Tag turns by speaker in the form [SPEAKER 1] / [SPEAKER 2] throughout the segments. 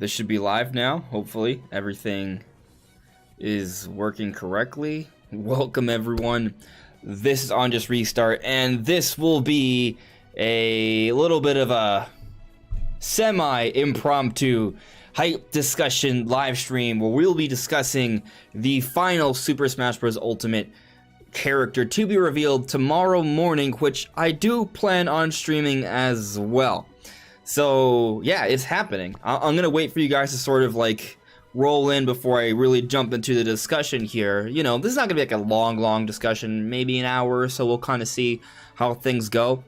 [SPEAKER 1] This should be live now, hopefully. Everything is working correctly. Welcome, everyone. This is on Just Restart, and this will be a little bit of a semi-impromptu hype discussion live stream where we'll be discussing the final Super Smash Bros. Ultimate character to be revealed tomorrow morning, which I do plan on streaming as well. So yeah, it's happening. I'm gonna wait for you guys to sort of like roll in before I really jump into the discussion here. You know, this is not gonna be like a long discussion, maybe an hour or so. We'll kind of see how things go.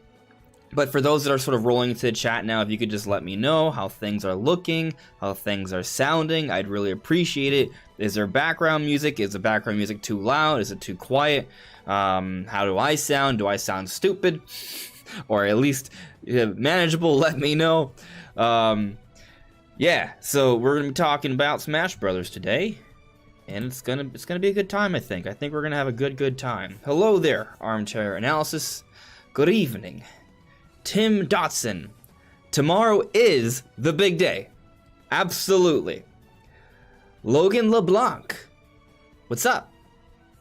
[SPEAKER 1] But for those that are sort of rolling into the chat now, if you could just let me know how things are looking, how things are sounding, I'd really appreciate it. Is there background music? Is the background music too loud? Is it too quiet? How do I sound? Do I sound stupid? Or at least manageable? Let me know. Yeah, so we're gonna be talking about Smash Brothers today, and it's gonna be a good time. I think we're gonna have a good time. Hello there, Armchair Analysis. Good evening, Tim Dotson. Tomorrow is the big day. Absolutely. Logan LeBlanc. What's up?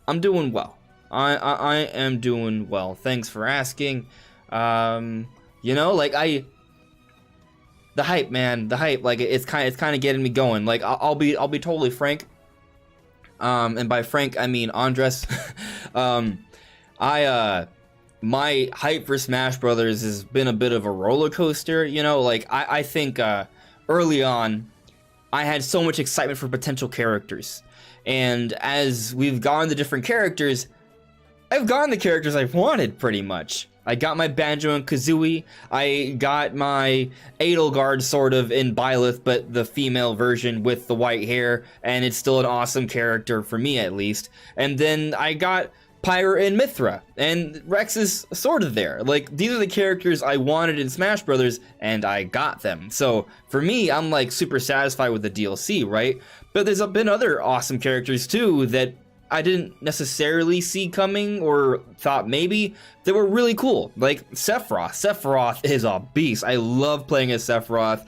[SPEAKER 1] I'm doing well. I am doing well. Thanks for asking. You know, like the hype, man, the hype, like it's kind of getting me going. Like I'll be totally frank. And by frank I mean Andres. My hype for Smash Brothers has been a bit of a roller coaster, you know, like I think early on I had so much excitement for potential characters, and as we've gone to different characters, I've gotten the characters I've wanted pretty much. I got my Banjo and Kazooie, I got my Edelgard sort of in Byleth, but the female version with the white hair, and it's still an awesome character for me at least. And then I got Pyra and Mythra, and Rex is sort of there. Like, these are the characters I wanted in Smash Brothers, and I got them. So for me, I'm like super satisfied with the DLC, right? But there's been other awesome characters too that I didn't necessarily see coming or thought maybe that were really cool, like Sephiroth. Sephiroth is a beast. I love playing as Sephiroth.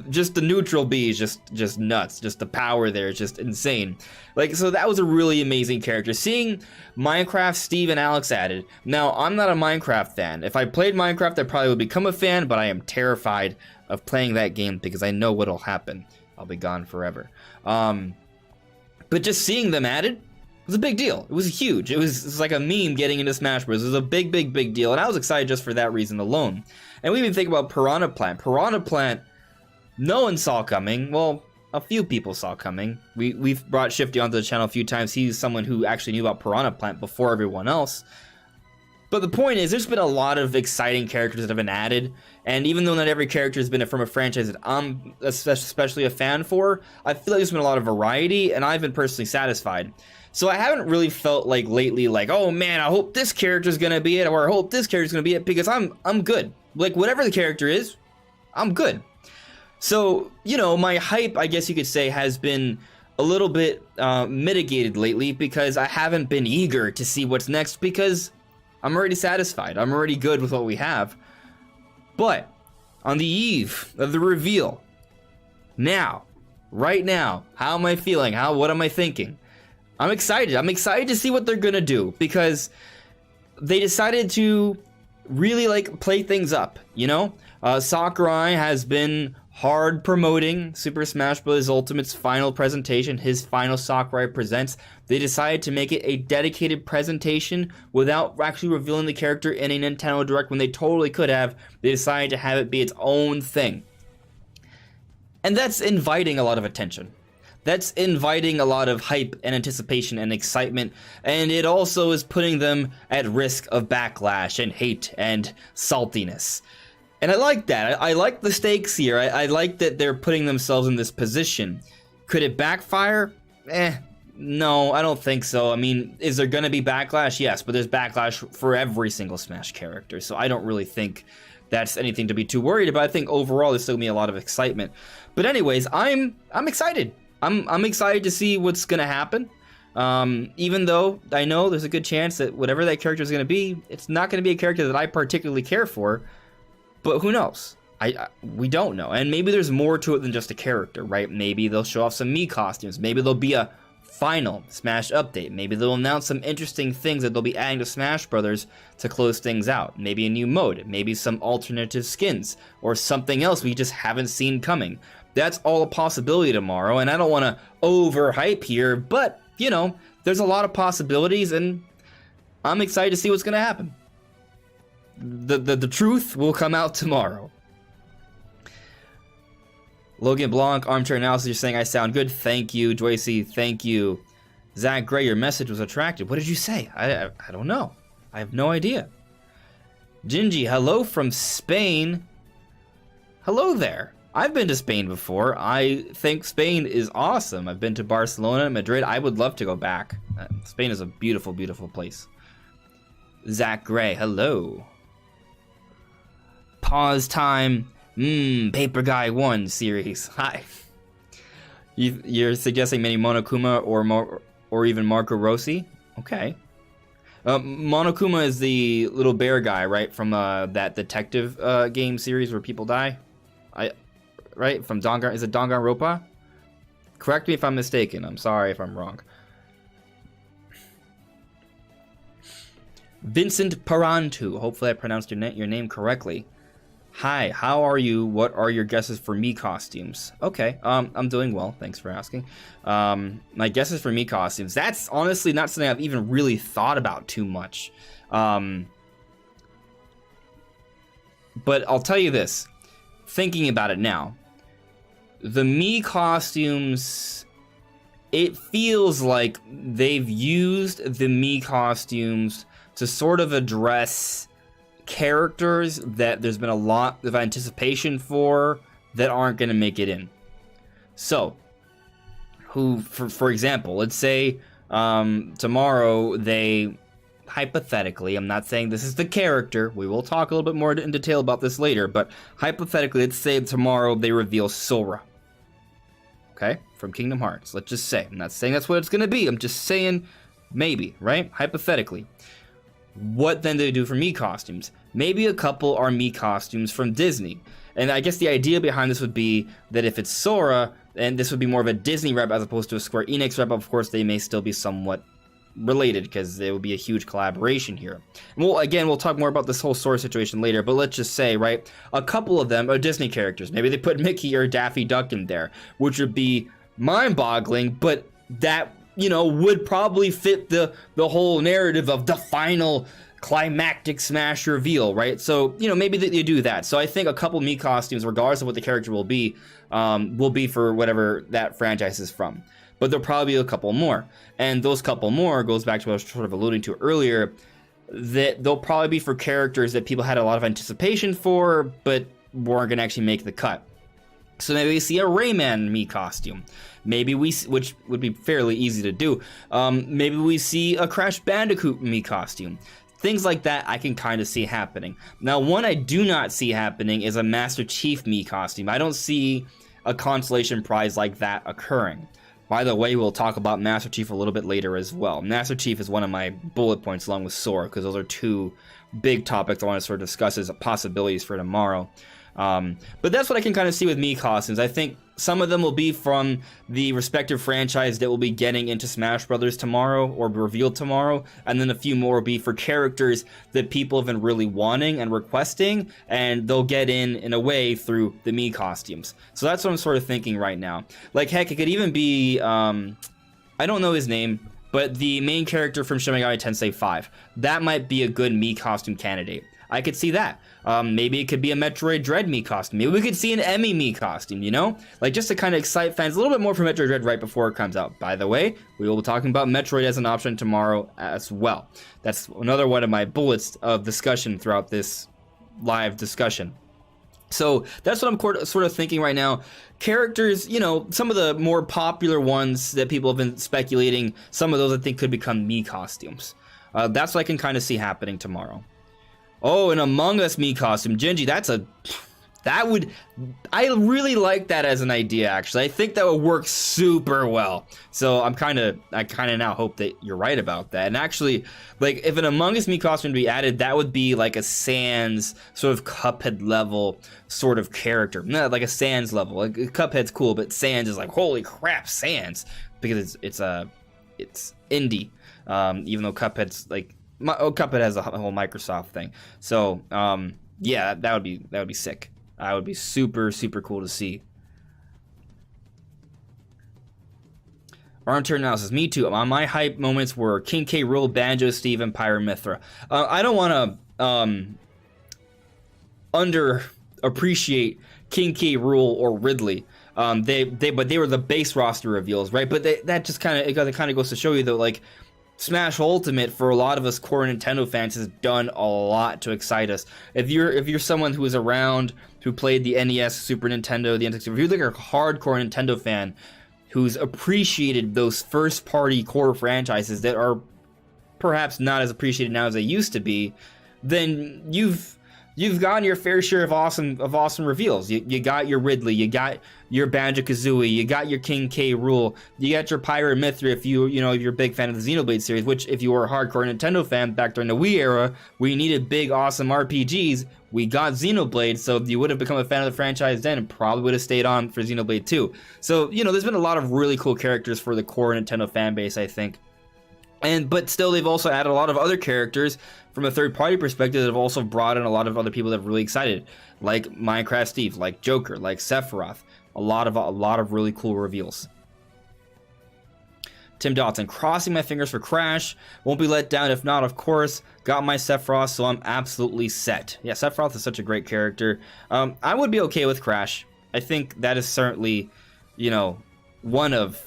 [SPEAKER 1] Just the neutral B is just nuts. Just the power there is just insane. Like, so that was a really amazing character. Seeing Minecraft Steve and Alex added. Now, I'm not a Minecraft fan. If I played Minecraft, I probably would become a fan, but I am terrified of playing that game because I know what'll happen. I'll be gone forever. But just seeing them added was a big deal. It was huge. It was like a meme getting into Smash Bros. It was a big deal, and I was excited just for that reason alone. And we even think about Piranha Plant. Piranha Plant, no one saw coming. Well, a few people saw coming. We've brought Shifty onto the channel a few times. He's someone who actually knew about Piranha Plant before everyone else. But the point is, there's been a lot of exciting characters that have been added, and even though not every character has been from a franchise that I'm especially a fan for, I feel like there's been a lot of variety, and I've been personally satisfied. So I haven't really felt like lately, like, oh man, I hope this character's gonna be it, or I hope this character's gonna be it, because I'm good. Like, whatever the character is, I'm good. So, you know, my hype, I guess you could say, has been a little bit mitigated lately, because I haven't been eager to see what's next, because I'm already satisfied. I'm already good with what we have. But on the eve of the reveal, now, right now, how am I feeling? What am I thinking? I'm excited. I'm excited to see what they're gonna do, because they decided to really like play things up, you know? Sakurai has been hard promoting Super Smash Bros. Ultimate's final presentation, his final Sakurai Presents. They decided to make it a dedicated presentation without actually revealing the character in a Nintendo Direct when they totally could have. They decided to have it be its own thing. And that's inviting a lot of attention. That's inviting a lot of hype and anticipation and excitement, and it also is putting them at risk of backlash and hate and saltiness. And I like that. I like the stakes here. I like that they're putting themselves in this position. Could it backfire? No, I don't think so. I mean, is there gonna be backlash? Yes, but there's backlash for every single Smash character, so I don't really think that's anything to be too worried about. I think overall there's still gonna be a lot of excitement. But anyways, I'm excited. I'm excited to see what's gonna happen. Even though I know there's a good chance that whatever that character is gonna be, it's not gonna be a character that I particularly care for. But who knows? We don't know. And maybe there's more to it than just a character, right? Maybe they'll show off some Mii costumes. Maybe there'll be a final Smash update. Maybe they'll announce some interesting things that they'll be adding to Smash Brothers to close things out. Maybe a new mode, maybe some alternative skins, or something else we just haven't seen coming. That's all a possibility tomorrow, and I don't want to overhype here, but, you know, there's a lot of possibilities, and I'm excited to see what's going to happen. The truth will come out tomorrow. Logan Blanc, Armchair Analysis, you're saying I sound good. Thank you. Joycey, thank you. Zach Gray, your message was attractive. What did you say? I don't know. I have no idea. Gingy, hello from Spain. Hello there. I've been to Spain before. I think Spain is awesome. I've been to Barcelona, Madrid. I would love to go back. Spain is a beautiful, beautiful place. Zach Gray, hello. Pause time. Paper Guy 1 series. Hi. You're suggesting maybe Monokuma or even Marco Rossi? Okay. Monokuma is the little bear guy, right? From that detective game series where people die? Right? From Dangan... Is it Danganronpa? Correct me if I'm mistaken. I'm sorry if I'm wrong. Vincent Parantu. Hopefully I pronounced your name correctly. Hi, how are you? What are your guesses for Mii costumes? Okay, I'm doing well. Thanks for asking. My guesses for Mii costumes. That's honestly not something I've even really thought about too much. But I'll tell you this. Thinking about it now, the Mii costumes, it feels like they've used the Mii costumes to sort of address characters that there's been a lot of anticipation for that aren't going to make it in. So, for example, let's say tomorrow they, hypothetically, I'm not saying this is the character, we will talk a little bit more in detail about this later, but hypothetically, let's say tomorrow they reveal Sora. Okay? From Kingdom Hearts. Let's just say. I'm not saying that's what it's going to be. I'm just saying maybe, right? Hypothetically. What then do they do for Mii costumes? Maybe a couple are Mii costumes from Disney. And I guess the idea behind this would be that if it's Sora, and this would be more of a Disney rep as opposed to a Square Enix rep, of course they may still be somewhat related because there will be a huge collaboration here. And we'll talk more about this whole Sora situation later, but let's just say, right, a couple of them are Disney characters. Maybe they put Mickey or Daffy Duck in there, which would be mind-boggling, but that, you know, would probably fit the whole narrative of the final climactic Smash reveal, right? So, you know, maybe they do that. So I think a couple Mii costumes, regardless of what the character will be for whatever that franchise is from. But there'll probably be a couple more. And those couple more goes back to what I was sort of alluding to earlier, that they'll probably be for characters that people had a lot of anticipation for, but weren't going to actually make the cut. So maybe we see a Rayman Mii costume. Maybe which would be fairly easy to do. Maybe we see a Crash Bandicoot Mii costume. Things like that I can kind of see happening. Now, one I do not see happening is a Master Chief Mii costume. I don't see a consolation prize like that occurring. By the way, we'll talk about Master Chief a little bit later as well. Master Chief is one of my bullet points along with Sora, because those are two big topics I want to sort of discuss as possibilities for tomorrow. But that's what I can kind of see with Mii costumes. I think some of them will be from the respective franchise that will be getting into Smash Brothers tomorrow or revealed tomorrow, and then a few more will be for characters that people have been really wanting and requesting, and they'll get in a way through the Mii costumes. So that's what I'm sort of thinking right now. Like, heck, it could even be, I don't know his name, but the main character from Shin Megami Tensei 5. That might be a good Mii costume candidate. I could see that. Maybe it could be a Metroid Dread Mii costume. Maybe we could see an Emmy Mii costume, you know? Like, just to kind of excite fans a little bit more for Metroid Dread right before it comes out. By the way, we will be talking about Metroid as an option tomorrow as well. That's another one of my bullets of discussion throughout this live discussion. So that's what I'm sort of thinking right now. Characters, you know, some of the more popular ones that people have been speculating, some of those I think could become Mii costumes. That's what I can kind of see happening tomorrow. Oh, an Among Us Mii costume. Gingy, that's a I really like that as an idea, actually. I think that would work super well. So I kind of now hope that you're right about that. And actually, like, if an Among Us Me costume to be added, that would be like a Sans sort of Cuphead level sort of character. No, like a Sans level. Like, Cuphead's cool, but Sans is like, holy crap, Sans, because it's indie. Even though Cuphead's like, Cuphead has a whole Microsoft thing. So yeah, that would be sick. That would be super, super cool to see. Armchair Analysis. Me too. My hype moments were King K. Rool, Banjo Steve, and Pyramithra. I don't want to underappreciate King K. Rool or Ridley. But they were the base roster reveals, right? But that just kind of goes to show you, though, like, Smash Ultimate, for a lot of us core Nintendo fans, has done a lot to excite us. If you're someone who was around, who played the NES, Super Nintendo, the N64, if you're like a hardcore Nintendo fan who's appreciated those first-party core franchises that are perhaps not as appreciated now as they used to be, then you've gotten your fair share of awesome reveals. You got your Ridley, you got your Banjo-Kazooie, you got your King K. Rool, you got your Pyramithra if you're a big fan of the Xenoblade series, which, if you were a hardcore Nintendo fan back during the Wii era, where you needed big, awesome RPGs, we got Xenoblade, so you would have become a fan of the franchise then and probably would have stayed on for Xenoblade 2. So, there's been a lot of really cool characters for the core Nintendo fan base, I think. But still, they've also added a lot of other characters from a third-party perspective that have also brought in a lot of other people that are really excited, like Minecraft Steve, like Joker, like Sephiroth. A lot of really cool reveals. Tim Dotson, crossing my fingers for Crash. Won't be let down if not, of course. Got my Sephiroth, so I'm absolutely set. Yeah, Sephiroth is such a great character. I would be okay with Crash. I think that is certainly, one of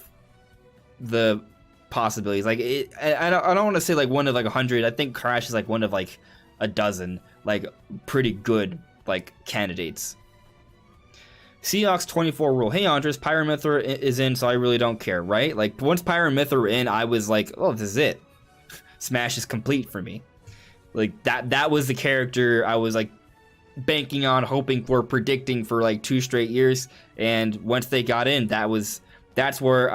[SPEAKER 1] the possibilities. Like, I don't want to say like one of like 100. I think Crash is like one of like a dozen like pretty good like candidates. Seahawks 24 rule. Hey Andres, Pyramithra is in, so I really don't care, right? Like, once Pyramithra in, I was like, oh, this is it. Smash is complete for me. Like, that was the character I was like banking on, hoping for, predicting for like 2 straight years. And once they got in, that's where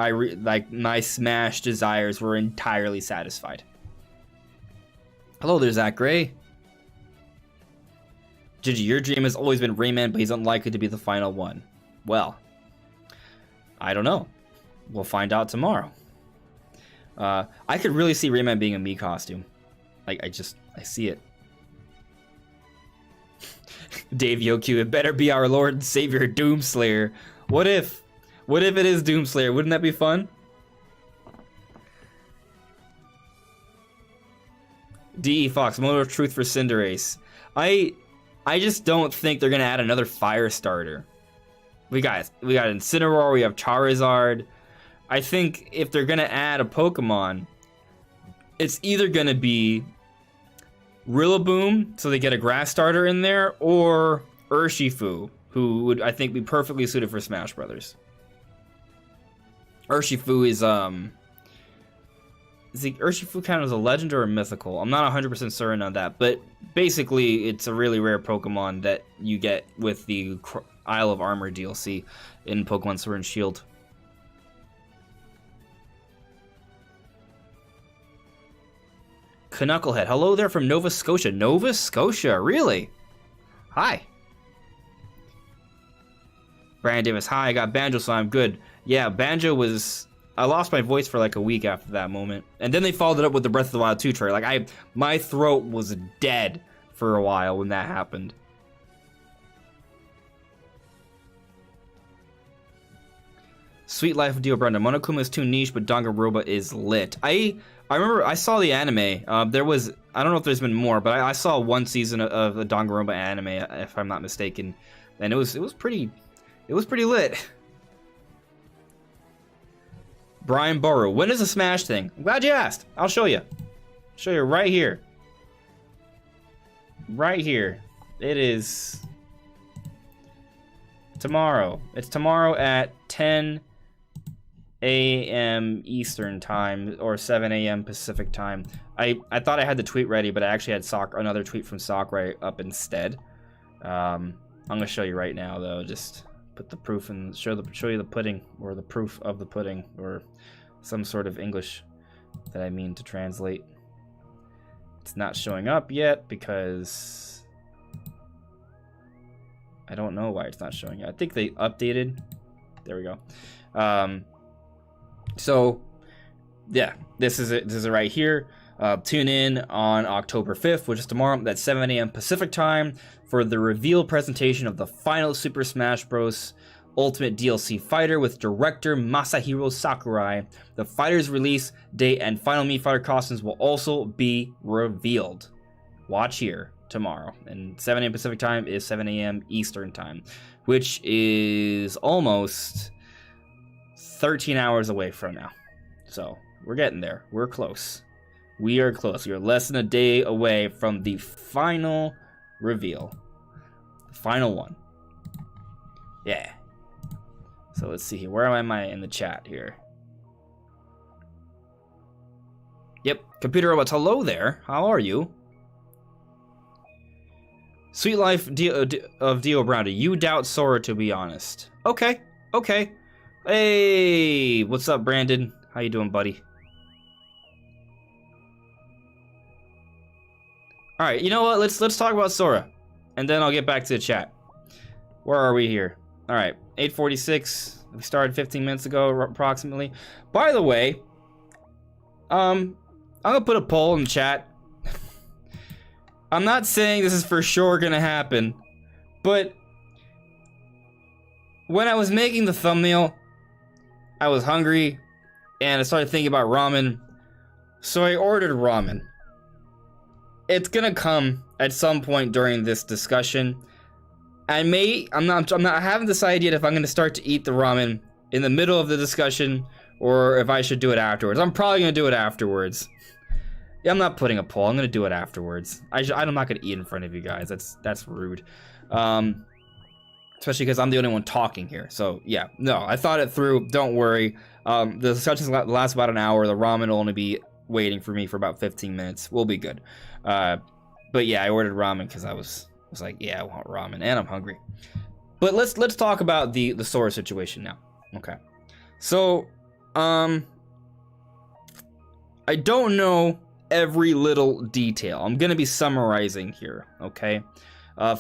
[SPEAKER 1] my Smash desires were entirely satisfied. Hello there, Zach Gray. Gigi, your dream has always been Rayman, but he's unlikely to be the final one. Well, I don't know. We'll find out tomorrow. I could really see Rayman being a Mii costume. Like, I see it. Dave Yoku, it better be our Lord and Savior Doomslayer. What if it is Doomslayer? Wouldn't that be fun? D.E. Fox, Moment of Truth for Cinderace. I just don't think they're gonna add another fire starter. We got Incineroar, we have Charizard. I think if they're gonna add a Pokemon, it's either gonna be Rillaboom, so they get a grass starter in there, or Urshifu, who would, I think, be perfectly suited for Smash Brothers. Urshifu is the Urshifu count as a legend or a mythical? I'm not 100% certain on that, but basically it's a really rare Pokemon that you get with the Isle of Armor DLC in Pokemon Sword and Shield. Knucklehead, hello there from Nova Scotia. Nova Scotia, really? Hi. Brian Davis, hi, I got Banjo, so I'm good. Yeah, Banjo was... I lost my voice for like a week after that moment. And then they followed it up with the Breath of the Wild 2 trailer. Like, my throat was dead for a while when that happened. Sweet Life of Dio Brenda. Monokuma is too niche, but Danganronpa is lit. I remember I saw the anime. There was, I don't know if there's been more, but I saw one season of the Danganronpa anime, if I'm not mistaken, and it was pretty lit. Brian Burrow, when is the Smash thing? I'm glad you asked. I'll show you. Show you right here. Right here. It is tomorrow. It's tomorrow at 10 a.m. Eastern time or 7 a.m. Pacific time. I thought I had the tweet ready, but I actually had another tweet from Sakurai up instead. I'm gonna show you right now though. Just put the proof and show you the pudding, or the proof of the pudding, or some sort of English that I mean to translate. It's not showing up yet because I don't know why it's not showing yet. I think they updated. There we go. So yeah, this is it. This is it right here. Tune in on October 5th, which is tomorrow, at 7 a.m. Pacific time, for the reveal presentation of the final Super Smash Bros. Ultimate DLC fighter with director Masahiro Sakurai. The fighter's release date and final Mii Fighter costumes will also be revealed. Watch here tomorrow. And 7 a.m. Pacific time is 7 a.m. Eastern time, which is almost 13 hours away from now. So we're getting there. We're close. We are close. We are less than a day away from the final reveal. The final one. Yeah. So let's see here. Where am I in the chat here? Yep. Computer robots. Hello there. How are you? Sweet Life of Dio Brown. Do you doubt Sora, to be honest? Okay. Okay. Hey. What's up, Brandon? How you doing, buddy? All right, you know what? Let's talk about Sora, and then I'll get back to the chat. Where are we here? All right, 8:46. We started 15 minutes ago, approximately. By the way, I'm gonna put a poll in the chat. I'm not saying this is for sure gonna happen, but when I was making the thumbnail, I was hungry, and I started thinking about ramen, so I ordered ramen. It's gonna come at some point during this discussion. I haven't decided yet if I'm gonna start to eat the ramen in the middle of the discussion or if I should do it afterwards. I'm probably gonna do it afterwards. Yeah, I'm not putting a poll. I'm gonna do it afterwards. I'm not gonna eat in front of you guys. That's rude. Especially because I'm the only one talking here. So yeah, no, I thought it through. Don't worry. The discussion lasts about an hour. The ramen will only be waiting for me for about 15 minutes. We'll be good. But yeah, I ordered ramen because I was like, yeah, I want ramen and I'm hungry. But let's talk about the Sora situation now. Okay. So, I don't know every little detail. I'm gonna be summarizing here, okay?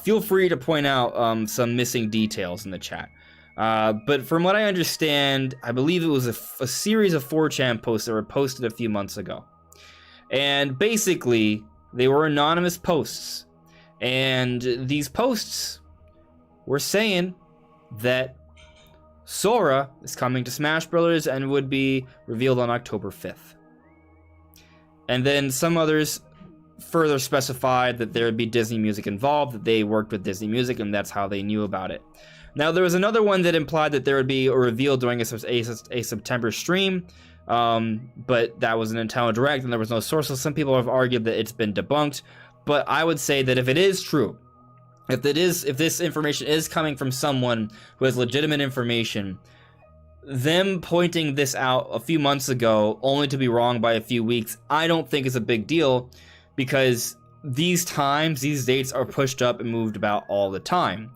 [SPEAKER 1] Feel free to point out some missing details in the chat. But from what I understand, I believe it was a series of 4chan posts that were posted a few months ago. And basically, they were anonymous posts. And these posts were saying that Sora is coming to Smash Bros. And would be revealed on October 5th. And then some others further specified that there would be Disney Music involved, that they worked with Disney Music, and that's how they knew about it. Now, there was another one that implied that there would be a reveal during a September stream, but that was an Nintendo Direct, and there was no source, so some people have argued that it's been debunked. But I would say that if it is true, if this information is coming from someone who has legitimate information, them pointing this out a few months ago, only to be wrong by a few weeks, I don't think is a big deal, because these dates are pushed up and moved about all the time.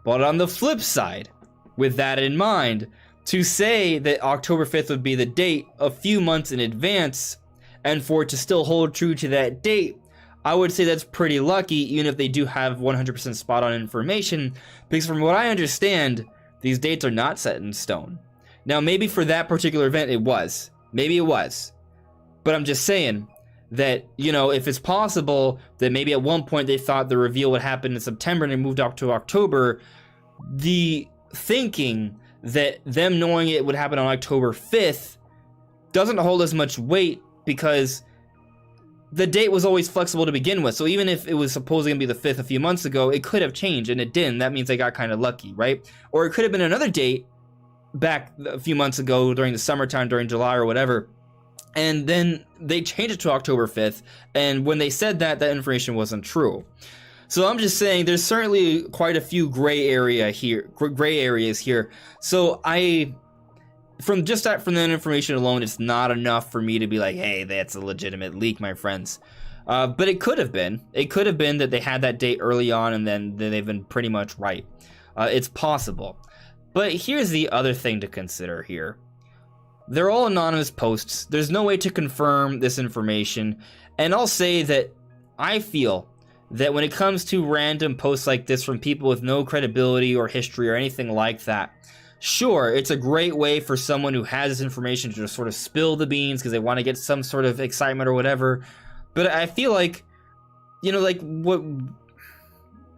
[SPEAKER 1] But on the flip side, with that in mind, to say that October 5th would be the date a few months in advance, and for it to still hold true to that date, I would say that's pretty lucky, even if they do have 100% spot on information, because from what I understand, these dates are not set in stone. Now, maybe for that particular event it was. Maybe it was. But I'm just saying that, you know, if it's possible that maybe at one point they thought the reveal would happen in September and it moved up to October, the thinking that them knowing it would happen on October 5th doesn't hold as much weight, because the date was always flexible to begin with. So even if it was supposedly going to be the 5th a few months ago, it could have changed, and it didn't. That means they got kind of lucky, right? Or it could have been another date back a few months ago during the summertime, during July or whatever, and then they changed it to October 5th, and when they said that, that information wasn't true. So I'm just saying there's certainly quite a few gray areas here. So from that information alone, it's not enough for me to be like, hey, that's a legitimate leak, my friends. But it could have been. It could have been that they had that date early on and then they've been pretty much right. It's possible. But here's the other thing to consider here. They're all anonymous posts. There's no way to confirm this information. And I'll say that I feel that when it comes to random posts like this from people with no credibility or history or anything like that, sure, it's a great way for someone who has this information to just sort of spill the beans because they want to get some sort of excitement or whatever. But I feel like, you know, like, what...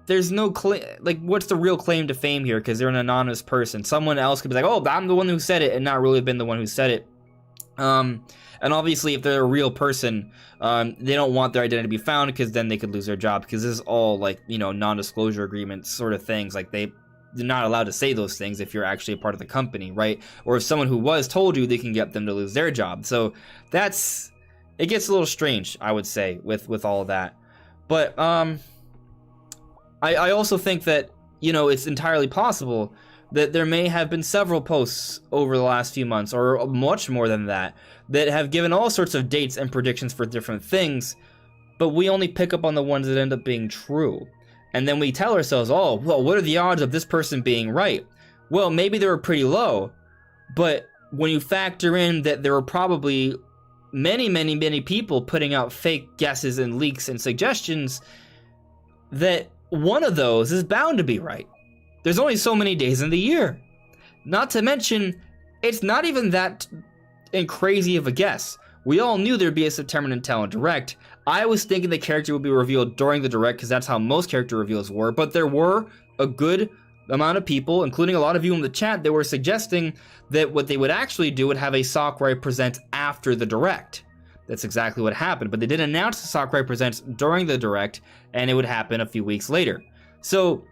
[SPEAKER 1] There's no like, what's the real claim to fame here? Because they're an anonymous person. Someone else could be like, oh, I'm the one who said it, and not really been the one who said it. And obviously, if they're a real person, they don't want their identity to be found because then they could lose their job. Because this is all, like, you know, non-disclosure agreements sort of things. Like, they're not allowed to say those things if you're actually a part of the company, right? Or if someone who was told you, they can get them to lose their job. So it gets a little strange, I would say, with all of that. But I also think that, you know, it's entirely possible that there may have been several posts over the last few months, or much more than that, that have given all sorts of dates and predictions for different things, but we only pick up on the ones that end up being true. And then we tell ourselves, oh, well, what are the odds of this person being right? Well, maybe they were pretty low, but when you factor in that there were probably many, many, many people putting out fake guesses and leaks and suggestions, that one of those is bound to be right. There's only so many days in the year. Not to mention, it's not even that crazy of a guess. We all knew there'd be a September Nintendo Direct. I was thinking the character would be revealed during the Direct because that's how most character reveals were, but there were a good amount of people, including a lot of you in the chat, that were suggesting that what they would actually do would have a Sakurai Presents after the Direct. That's exactly what happened, but they did announce the Sakurai Presents during the Direct, and it would happen a few weeks later. So,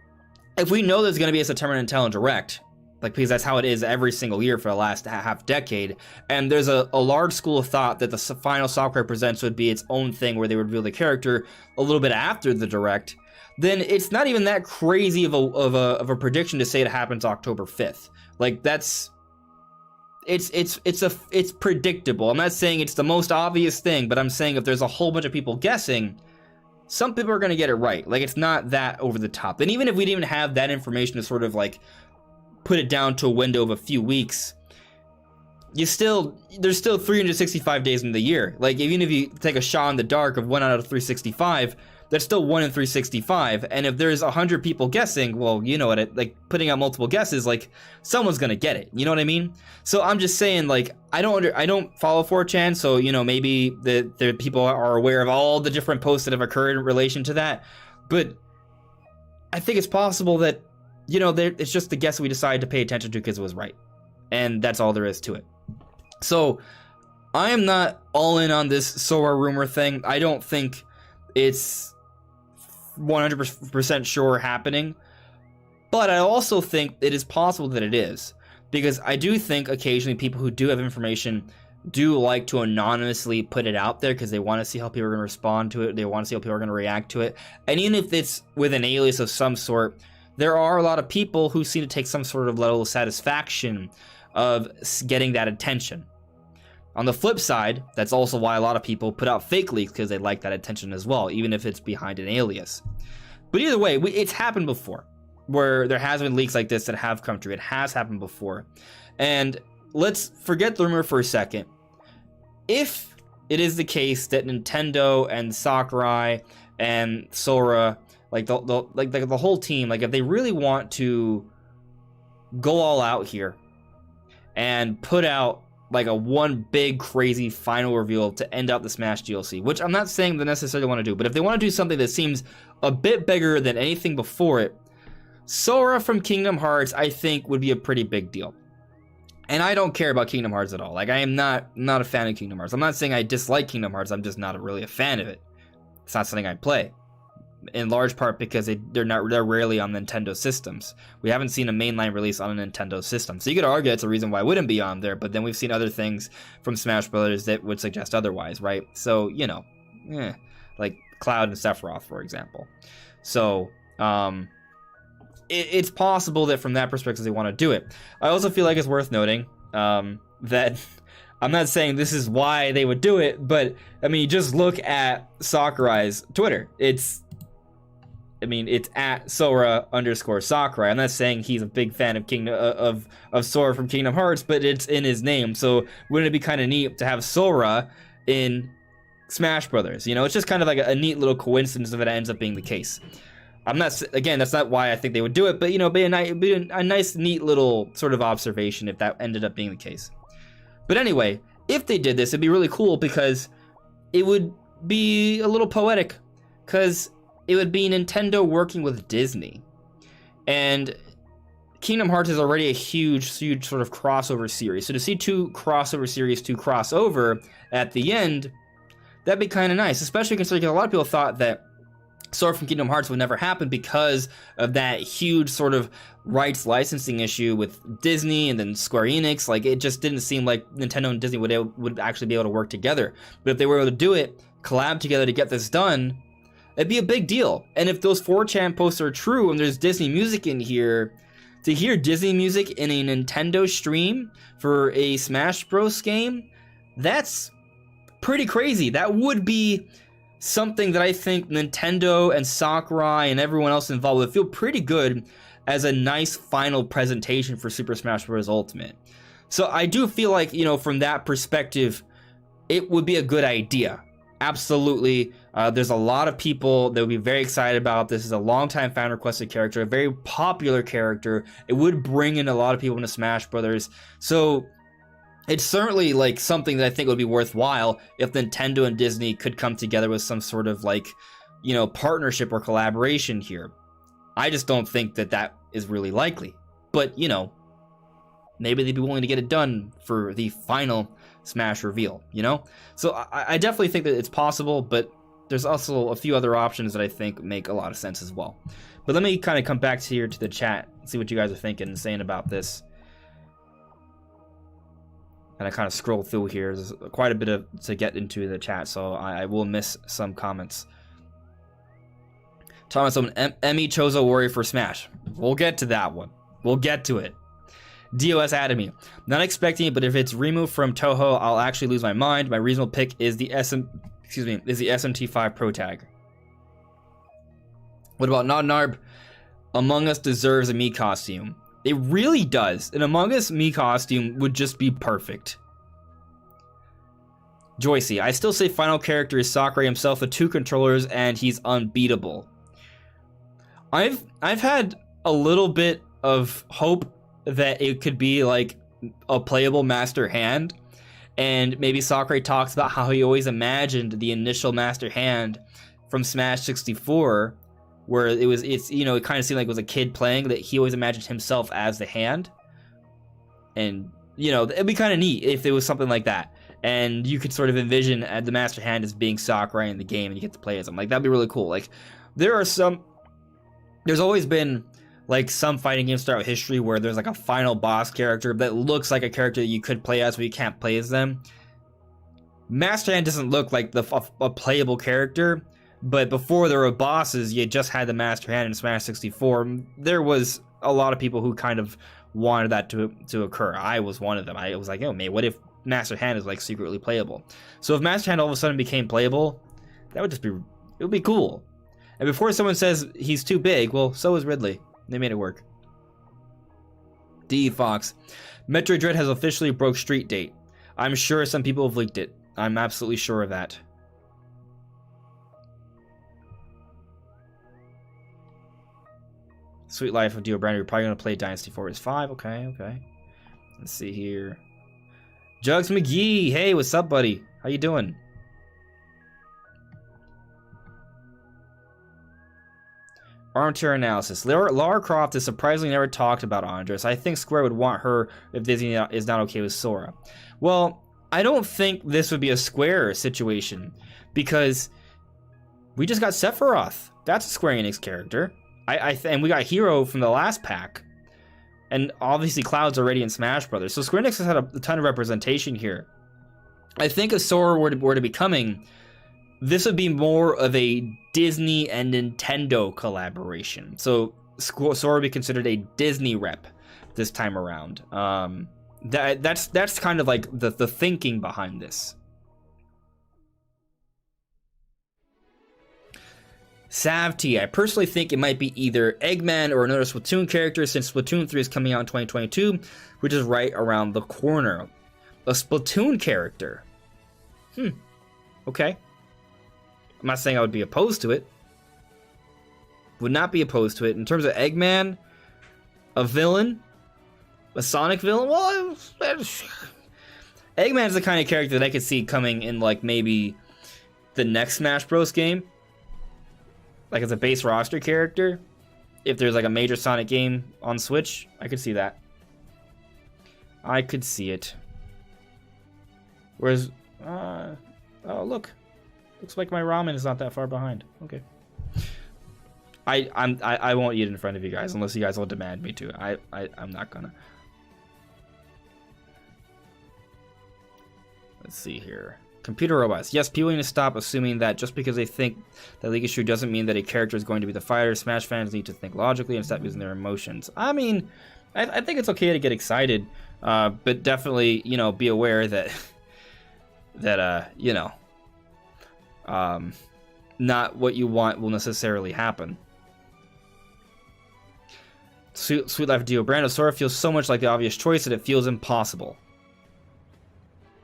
[SPEAKER 1] if we know there's going to be a September Nintendo Direct, like, because that's how it is every single year for the last half decade, and there's a large school of thought that the final Sakurai Presents would be its own thing where they would reveal the character a little bit after the Direct, then it's not even that crazy of a prediction to say it happens October 5th. Like, that's... It's predictable. I'm not saying it's the most obvious thing, but I'm saying if there's a whole bunch of people guessing, some people are going to get it right. Like, it's not that over the top. And even if we didn't even have that information to sort of, like, put it down to a window of a few weeks, there's still 365 days in the year. Like, even if you take a shot in the dark of 1 out of 365, that's still 1 in 365. And if there's 100 people guessing, well, you know what, like, putting out multiple guesses, like, someone's gonna get it. You know what I mean? So I'm just saying, like, I don't follow 4chan, so, you know, maybe the people are aware of all the different posts that have occurred in relation to that. But I think it's possible that, you know, it's just the guess we decided to pay attention to because it was right. And that's all there is to it. So I am not all in on this Sora rumor thing. I don't think it's 100% sure happening, but I also think it is possible that it is, because I do think occasionally people who do have information do like to anonymously put it out there because they want to see how people are going to respond to it, they want to see how people are going to react to it, and even if it's with an alias of some sort, there are a lot of people who seem to take some sort of level of satisfaction of getting that attention. On the flip side, that's also why a lot of people put out fake leaks, because they like that attention as well, even if it's behind an alias. But either way, it's happened before, where there has been leaks like this that have come true. It has happened before. And let's forget the rumor for a second. If it is the case that Nintendo and Sakurai and Sora, like the whole team, like, if they really want to go all out here and put out like a one big crazy final reveal to end out the Smash DLC, which I'm not saying they necessarily want to do, but if they want to do something that seems a bit bigger than anything before it, Sora from Kingdom Hearts, I think, would be a pretty big deal. And I don't care about Kingdom Hearts at all. Like, I am not a fan of Kingdom Hearts. I'm not saying I dislike Kingdom Hearts, I'm just not really a fan of it. It's not something I play. In large part because they're rarely on Nintendo systems. We haven't seen a mainline release on a Nintendo system. So you could argue that's a reason why it wouldn't be on there, but then we've seen other things from Smash Brothers that would suggest otherwise, right? So, you know, like Cloud and Sephiroth, for example. So, it's possible that from that perspective they want to do it. I also feel like it's worth noting that I'm not saying this is why they would do it, but I mean, just look at Sakurai's Twitter. It's at Sora_Sakurai. I'm not saying he's a big fan of Sora from Kingdom Hearts, but it's in his name. So wouldn't it be kind of neat to have Sora in Smash Brothers? You know, it's just kind of like a neat little coincidence if it ends up being the case. That's not why I think they would do it, but you know, be a nice, neat little sort of observation if that ended up being the case. But anyway, if they did this, it'd be really cool because it would be a little poetic, because it would be Nintendo working with Disney. And Kingdom Hearts is already a huge sort of crossover series. So to see two crossover series to cross over at the end, that'd be kind of nice, especially considering a lot of people thought that Sora from Kingdom Hearts would never happen because of that huge sort of rights licensing issue with Disney and then Square Enix. Like, it just didn't seem like Nintendo and Disney would actually be able to work together. But if they were able to do it, collab together to get this done, it'd be a big deal. And if those 4chan posts are true and there's Disney music in here, to hear Disney music in a Nintendo stream for a Smash Bros. Game, that's pretty crazy. That would be something that I think Nintendo and Sakurai and everyone else involved would feel pretty good as a nice final presentation for Super Smash Bros. Ultimate. So I do feel like, you know, from that perspective, it would be a good idea. Absolutely. There's a lot of people that would be very excited about this. Is a longtime fan requested character, a very popular character. It would bring in a lot of people into Smash Brothers. So it's certainly like something that I think would be worthwhile if Nintendo and Disney could come together with some sort of like, you know, partnership or collaboration here. I just don't think that is really likely. But, you know, maybe they'd be willing to get it done for the final Smash reveal, you know? So I definitely think that it's possible, but there's also a few other options that I think make a lot of sense as well. But let me kind of come back to the chat and see what you guys are thinking and saying about this. And I kind of scroll through here. There's quite a bit to get into the chat, so I will miss some comments. Thomas, Emmy chose a warrior for Smash. We'll get to that one. We'll get to it. DOS added me. Not expecting it, but if it's removed from Toho, I'll actually lose my mind. My reasonable pick is the SMT5 Pro Tag. What about Nodnarb? Among Us deserves a Mii costume. It really does. An Among Us Mii costume would just be perfect. Joycey, I still say final character is Sakurai himself with 2 controllers and he's unbeatable. I've had a little bit of hope that it could be like a playable Master Hand, and maybe Sakurai talks about how he always imagined the initial Master Hand from Smash 64, where it kind of seemed like it was a kid playing, that he always imagined himself as the hand. And, you know, it'd be kind of neat if there was something like that. And you could sort of envision the Master Hand as being Sakurai in the game and you get to play as him. Like, that'd be really cool. Like, there's always been, like, some fighting games throughout history where there's, like, a final boss character that looks like a character that you could play as, but you can't play as them. Master Hand doesn't look like a playable character. But before there were bosses, you just had the Master Hand in Smash 64. There was a lot of people who kind of wanted that to occur. I was one of them. I was like, oh man, what if Master Hand is like secretly playable? So if Master Hand all of a sudden became playable, it would be cool. And before someone says he's too big, well, so is Ridley. They made it work. D. Fox, Metroid Dread has officially broke street date. I'm sure some people have leaked it. I'm absolutely sure of that. Sweet Life of Dio Brand, you're probably going to play Dynasty Warriors 5. Okay. Let's see here. Jugs McGee, hey, what's up, buddy? How you doing? Armchair analysis. Lara Croft is surprisingly never talked about Andres. I think Square would want her if Disney is not okay with Sora. Well, I don't think this would be a Square situation, because we just got Sephiroth. That's a Square Enix character. And we got Hero from the last pack, and obviously Cloud's already in Smash Brothers. So Square Enix has had a ton of representation here. I think if Sora were to be coming, this would be more of a Disney and Nintendo collaboration. So Sora would be considered a Disney rep this time around. That's kind of like the thinking behind this. Sav T, I personally think it might be either Eggman or another Splatoon character, since Splatoon 3 is coming out in 2022, which is right around the corner. A Splatoon character. Okay. I'm not saying I would be opposed to it. Would not be opposed to it. In terms of Eggman, a villain, a Sonic villain, well, Eggman's the kind of character that I could see coming in like maybe the next Smash Bros. Game. Like as a base roster character. If there's like a major Sonic game on Switch, I could see that. I could see it. Whereas, oh look, looks like my ramen is not that far behind. Okay. I won't eat it in front of you guys unless you guys will demand me to. I'm not gonna. Let's see here. Computer robots. Yes, people need to stop assuming that just because they think that League is true doesn't mean that a character is going to be the fighter. Smash fans need to think logically and stop using their emotions. I mean, I think it's okay to get excited, but definitely, you know, be aware that you know, not what you want will necessarily happen. Sweet Life Dio Brando Sora feels so much like the obvious choice that it feels impossible.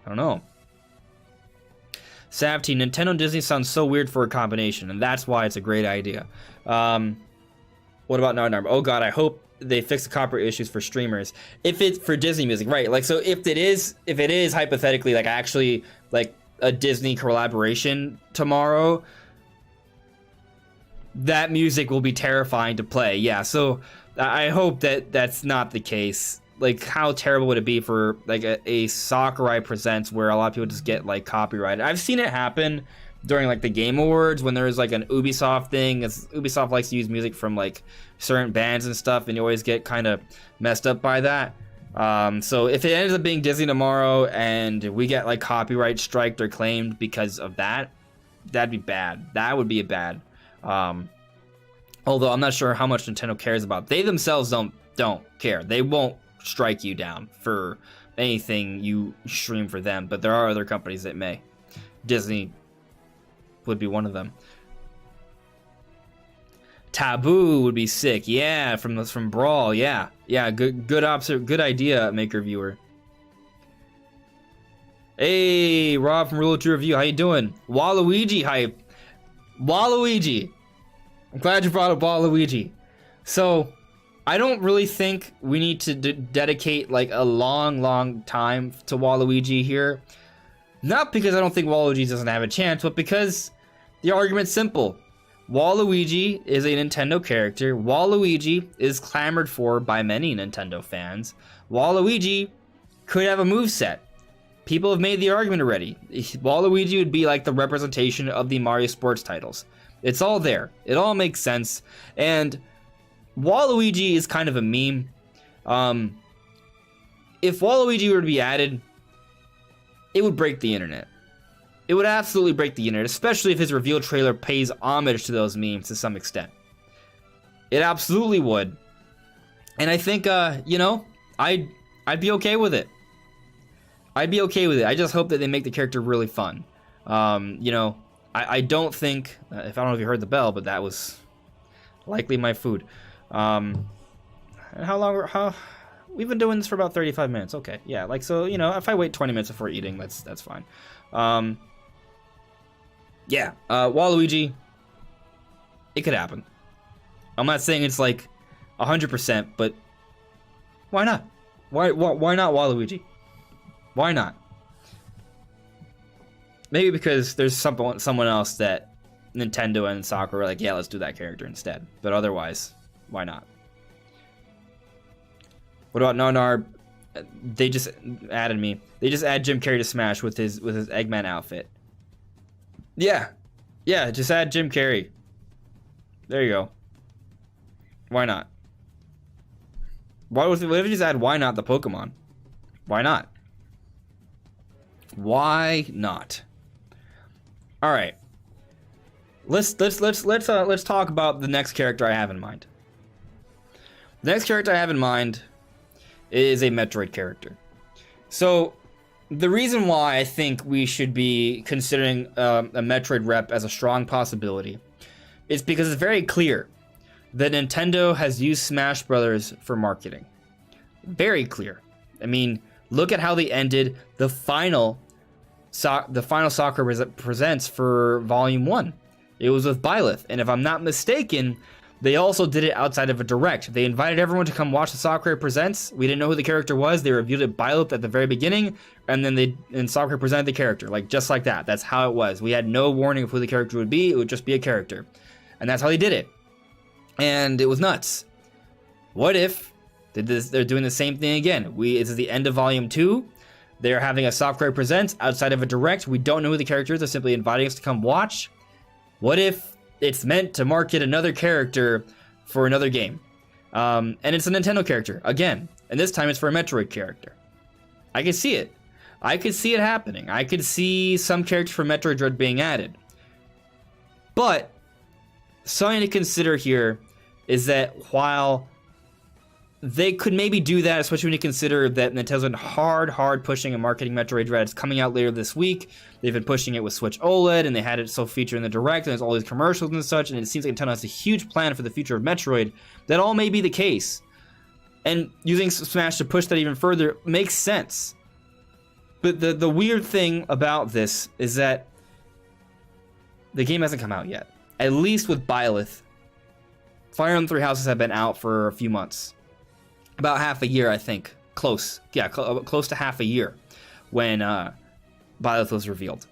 [SPEAKER 1] I don't know. Savty, Nintendo and Disney sounds so weird for a combination, and that's why it's a great idea. What about Narnarm? Oh god, I hope they fix the copyright issues for streamers. If it's for Disney music, right? Like, so if it is hypothetically like actually like a Disney collaboration tomorrow, that music will be terrifying to play. Yeah, so I hope that that's not the case. Like, how terrible would it be for like a Sakurai Presents where a lot of people just get like copyrighted? I've seen it happen during like the Game Awards when there's like an Ubisoft thing. Ubisoft likes to use music from like certain bands and stuff, and you always get kind of messed up by that. So if it ends up being Disney tomorrow and we get like copyright striked or claimed because of that, that'd be bad. That would be a bad. Although I'm not sure how much Nintendo cares about. They themselves don't care. They won't strike you down for anything you stream for them, but there are other companies that may. Disney would be one of them. Taboo would be sick. Yeah, from Brawl. Yeah, good idea, Maker Viewer. Hey, Rob from Rule of True Review, how you doing? Waluigi hype. Waluigi. I'm glad you brought up Waluigi. So, I don't really think we need to dedicate like a long time to Waluigi here. Not because I don't think Waluigi doesn't have a chance, but because the argument's simple. Waluigi is a Nintendo character. Waluigi is clamored for by many Nintendo fans. Waluigi could have a moveset. People have made the argument already. Waluigi would be like the representation of the Mario Sports titles. It's all there. It all makes sense. And Waluigi is kind of a meme. If Waluigi were to be added, it would break the internet. It would absolutely break the internet, especially if his reveal trailer pays homage to those memes to some extent. It absolutely would. And I think, you know, I'd be okay with it. I'd be okay with it. I just hope that they make the character really fun. You know, I don't think, I don't know if you heard the bell, but that was likely my food. And how we've been doing this for about 35 minutes. Okay, yeah, like, so, you know, if I wait 20 minutes before eating, that's fine. Yeah, Waluigi, it could happen. I'm not saying it's like 100%, but why not? Why not Waluigi? Why not? Maybe because there's someone else that Nintendo and Sakurai are like, yeah, let's do that character instead. But otherwise, why not? What about Narnar? They just added me. They just add Jim Carrey to Smash with his Eggman outfit. Yeah, just add Jim Carrey. There you go. Why not? What if you just add why not the Pokemon? Why not? Why not? All right. Let's talk about the next character I have in mind. The next character I have in mind is a Metroid character. So the reason why I think we should be considering a Metroid rep as a strong possibility is because it's very clear that Nintendo has used Smash Brothers for marketing. Very clear. I mean, look at how they ended the final Sakurai Presents for Volume 1. It was with Byleth, and if I'm not mistaken, they also did it outside of a direct. They invited everyone to come watch the Sakurai Presents. We didn't know who the character was. They reviewed it Byleth at the very beginning, and then Sakurai presented the character, like just like that. That's how it was. We had no warning of who the character would be. It would just be a character, and that's how they did it. And it was nuts. What if they're doing the same thing again? This is the end of Volume 2. They're having a Sakurai Presents outside of a direct. We don't know who the character is. They're simply inviting us to come watch. What if it's meant to market another character for another game? And it's a Nintendo character, again. And this time it's for a Metroid character. I could see it. I could see it happening. I could see some character from Metroid Dread being added. But something to consider here is that while they could maybe do that, especially when you consider that Nintendo's been hard pushing and marketing Metroid Dread. It's coming out later this week. They've been pushing it with Switch OLED, and they had it so featured in the Direct, and there's all these commercials and such, and it seems like Nintendo has a huge plan for the future of Metroid. That all may be the case. And using Smash to push that even further makes sense. But the weird thing about this is that the game hasn't come out yet. At least with Byleth, Fire Emblem Three Houses have been out for a few months. About half a year, I think. Close. Yeah, close to half a year when Byleth was revealed.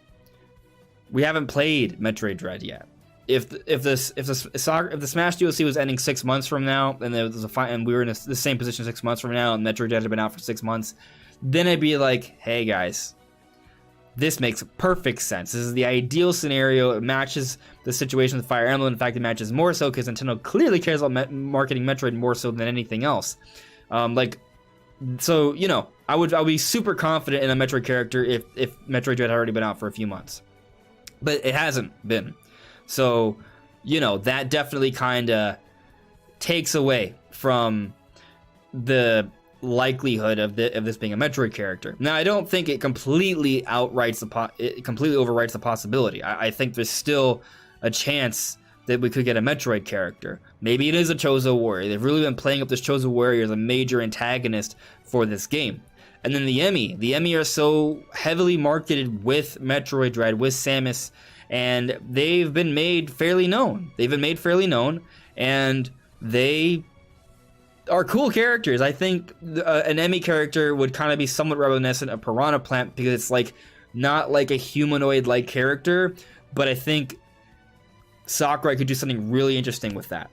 [SPEAKER 1] We haven't played Metroid Dread yet. If the Smash DLC was ending 6 months from now, and there was and we were in the same position 6 months from now, and Metroid Dread had been out for 6 months, then I'd be like, hey guys, this makes perfect sense. This is the ideal scenario. It matches the situation with Fire Emblem. In fact, it matches more so because Nintendo clearly cares about marketing Metroid more so than anything else. So you know, I would be super confident in a Metroid character if Metroid Dread had already been out for a few months, but it hasn't been. So you know, that definitely kind of takes away from the likelihood of this being a Metroid character. Now, I don't think it completely overwrites the possibility. I think there's still a chance that we could get a Metroid character. Maybe it is a Chozo Warrior. They've really been playing up this Chozo Warrior as a major antagonist for this game. And then the Emmy are so heavily marketed with Metroid Dread, with Samus, and they've been made fairly known. And they are cool characters. I think an Emmy character would kind of be somewhat reminiscent of Piranha Plant because it's like not like a humanoid-like character, but I think Sakurai could do something really interesting with that.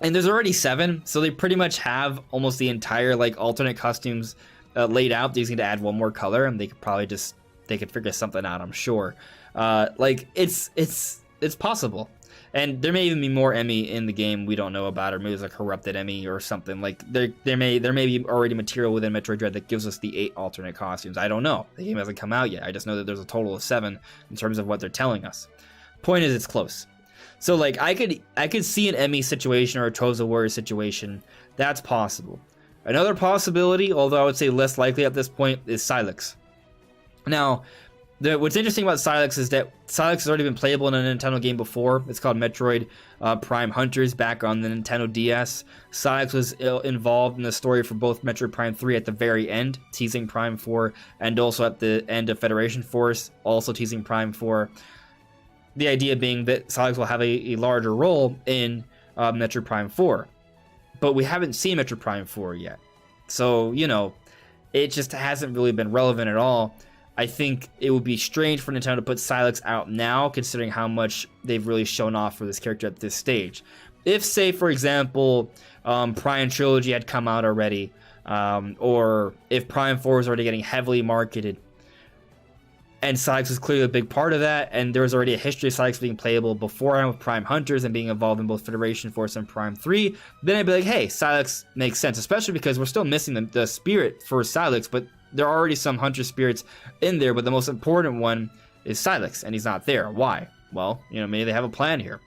[SPEAKER 1] And there's already 7, so they pretty much have almost the entire like alternate costumes laid out. They just need to add one more color, and they could figure something out, I'm sure. Like it's possible. And there may even be more Emmy in the game we don't know about, or maybe there's a corrupted Emmy or something. Like there may be already material within Metroid Dread that gives us the 8 alternate costumes. I don't know. The game hasn't come out yet. I just know that there's a total of 7 in terms of what they're telling us. Point is, it's close. So like I could see an Emmy situation or a Chozo Warrior situation. That's possible. Another possibility, although I would say less likely at this point, is Sylux. Now, what's interesting about Sylux is that Sylux has already been playable in a Nintendo game before. It's called Metroid Prime Hunters back on the Nintendo DS. Sylux was involved in the story for both Metroid Prime 3 at the very end, teasing Prime 4, and also at the end of Federation Force, also teasing Prime 4. The idea being that Sylux will have a larger role in Metroid Prime 4. But we haven't seen Metroid Prime 4 yet. So, you know, it just hasn't really been relevant at all. I think it would be strange for Nintendo to put Sylux out now, considering how much they've really shown off for this character at this stage. If, say, for example, Prime Trilogy had come out already, or if Prime 4 was already getting heavily marketed, and Sylux was clearly a big part of that, and there was already a history of Sylux being playable beforehand with Prime Hunters and being involved in both Federation Force and Prime 3, then I'd be like, hey, Sylux makes sense, especially because we're still missing the spirit for Sylux, but there are already some Hunter spirits in there, but the most important one is Sylux, and he's not there. Why? Well, you know, maybe they have a plan here.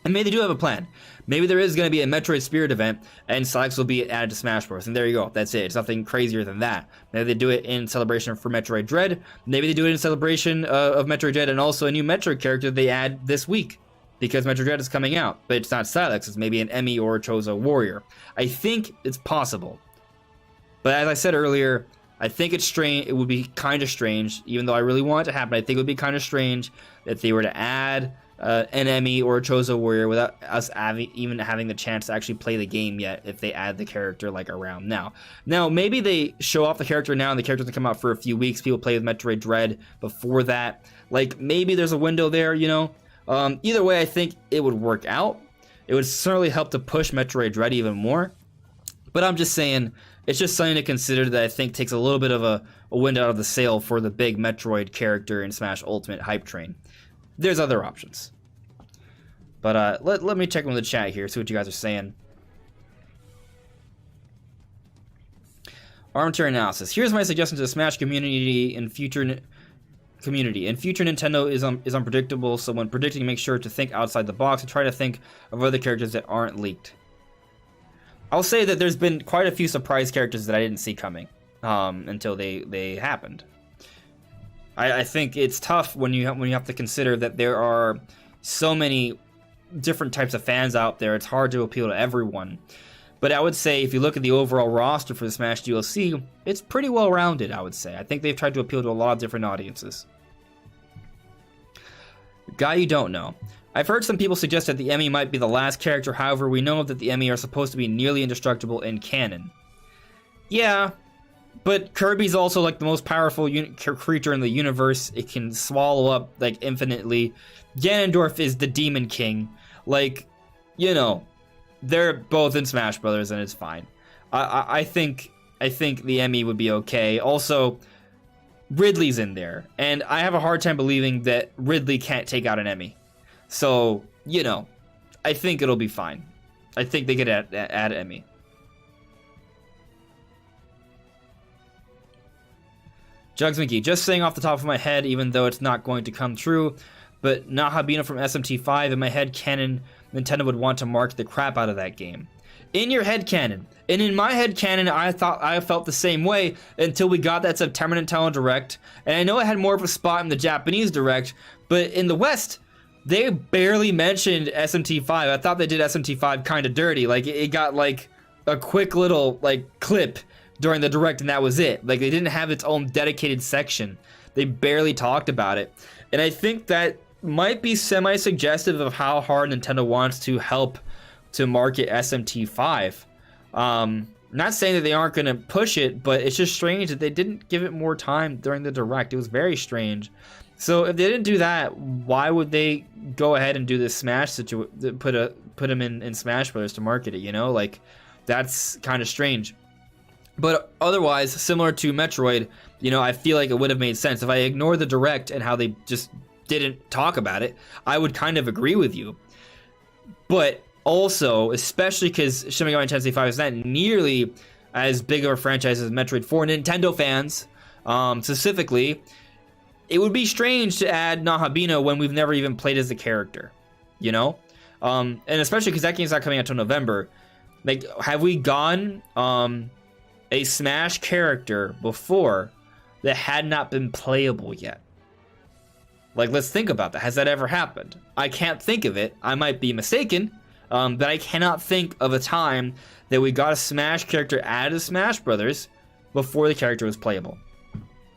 [SPEAKER 1] And maybe they do have a plan. Maybe there is going to be a Metroid Spirit event, and Selects will be added to Smash Bros. And there you go. That's it. It's nothing crazier than that. Maybe they do it in celebration for Metroid Dread. Maybe they do it in celebration of Metroid Dread and also a new Metroid character they add this week, because Metroid Dread is coming out. But it's not Silex. It's maybe an Emmy or a Chozo Warrior. I think it's possible. But as I said earlier, I think it's strange. It would be kind of strange, even though I really want it to happen. I think it would be kind of strange if they were to add an Emmy or a Chozo Warrior without us even having the chance to actually play the game yet, if they add the character like around now. Now, maybe they show off the character now and the character doesn't come out for a few weeks. People play with Metroid Dread before that. Like, maybe there's a window there, you know? Either way, I think it would work out. It would certainly help to push Metroid Dread even more. But I'm just saying, it's just something to consider that I think takes a little bit of a wind out of the sail for the big Metroid character in Smash Ultimate hype train. There's other options. But let me check in the chat here, see what you guys are saying. Armchair analysis. Here's my suggestion to the Smash community in future Nintendo is unpredictable, so when predicting, make sure to think outside the box and try to think of other characters that aren't leaked. I'll say that there's been quite a few surprise characters that I didn't see coming until they happened. I think it's tough when you have to consider that there are so many different types of fans out there. It's hard to appeal to everyone. But I would say if you look at the overall roster for the Smash DLC, it's pretty well rounded, I would say. I think they've tried to appeal to a lot of different audiences. Guy you don't know. I've heard some people suggest that the Emmy might be the last character. However, we know that the Emmy are supposed to be nearly indestructible in canon. Yeah, but Kirby's also like the most powerful creature in the universe. It can swallow up like infinitely. Ganondorf is the Demon King. Like, you know, they're both in Smash Brothers, and it's fine. I think the Emmy would be okay. Also, Ridley's in there, and I have a hard time believing that Ridley can't take out an Emmy. So, you know, I think it'll be fine. I think they could add Emmy. Jugs McGee, just saying off the top of my head, even though it's not going to come true, but Nahabina from SMT5, in my head canon, Nintendo would want to mark the crap out of that game. In your head canon, and in my head canon, I felt the same way until we got that September Nintendo Direct, and I know it had more of a spot in the Japanese Direct, but in the West, they barely mentioned SMT5. I thought they did SMT5 kind of dirty. Like, it got like a quick little like clip during the Direct, and that was it. Like, they didn't have its own dedicated section. They barely talked about it, and I think that might be semi-suggestive of how hard Nintendo wants to help to market SMT5. Not saying that they aren't going to push it, but it's just strange that they didn't give it more time during the Direct. It was very strange. So if they didn't do that, why would they go ahead and do this Smash situation? Put them in Smash Brothers to market it? You know, like, that's kind of strange. But otherwise, similar to Metroid, you know, I feel like it would have made sense if I ignore the Direct and how they just didn't talk about it. I would kind of agree with you. But also, especially because Shin Megami Tensei 5 is not nearly as big of a franchise as Metroid for Nintendo fans, specifically, it would be strange to add Nahabina when we've never even played as the character, you know? And especially because that game's not coming out until November. Like, have we gone a Smash character before that had not been playable yet? Like, let's think about that. Has that ever happened? I can't think of it. I might be mistaken, but I cannot think of a time that we got a Smash character added to Smash Brothers before the character was playable.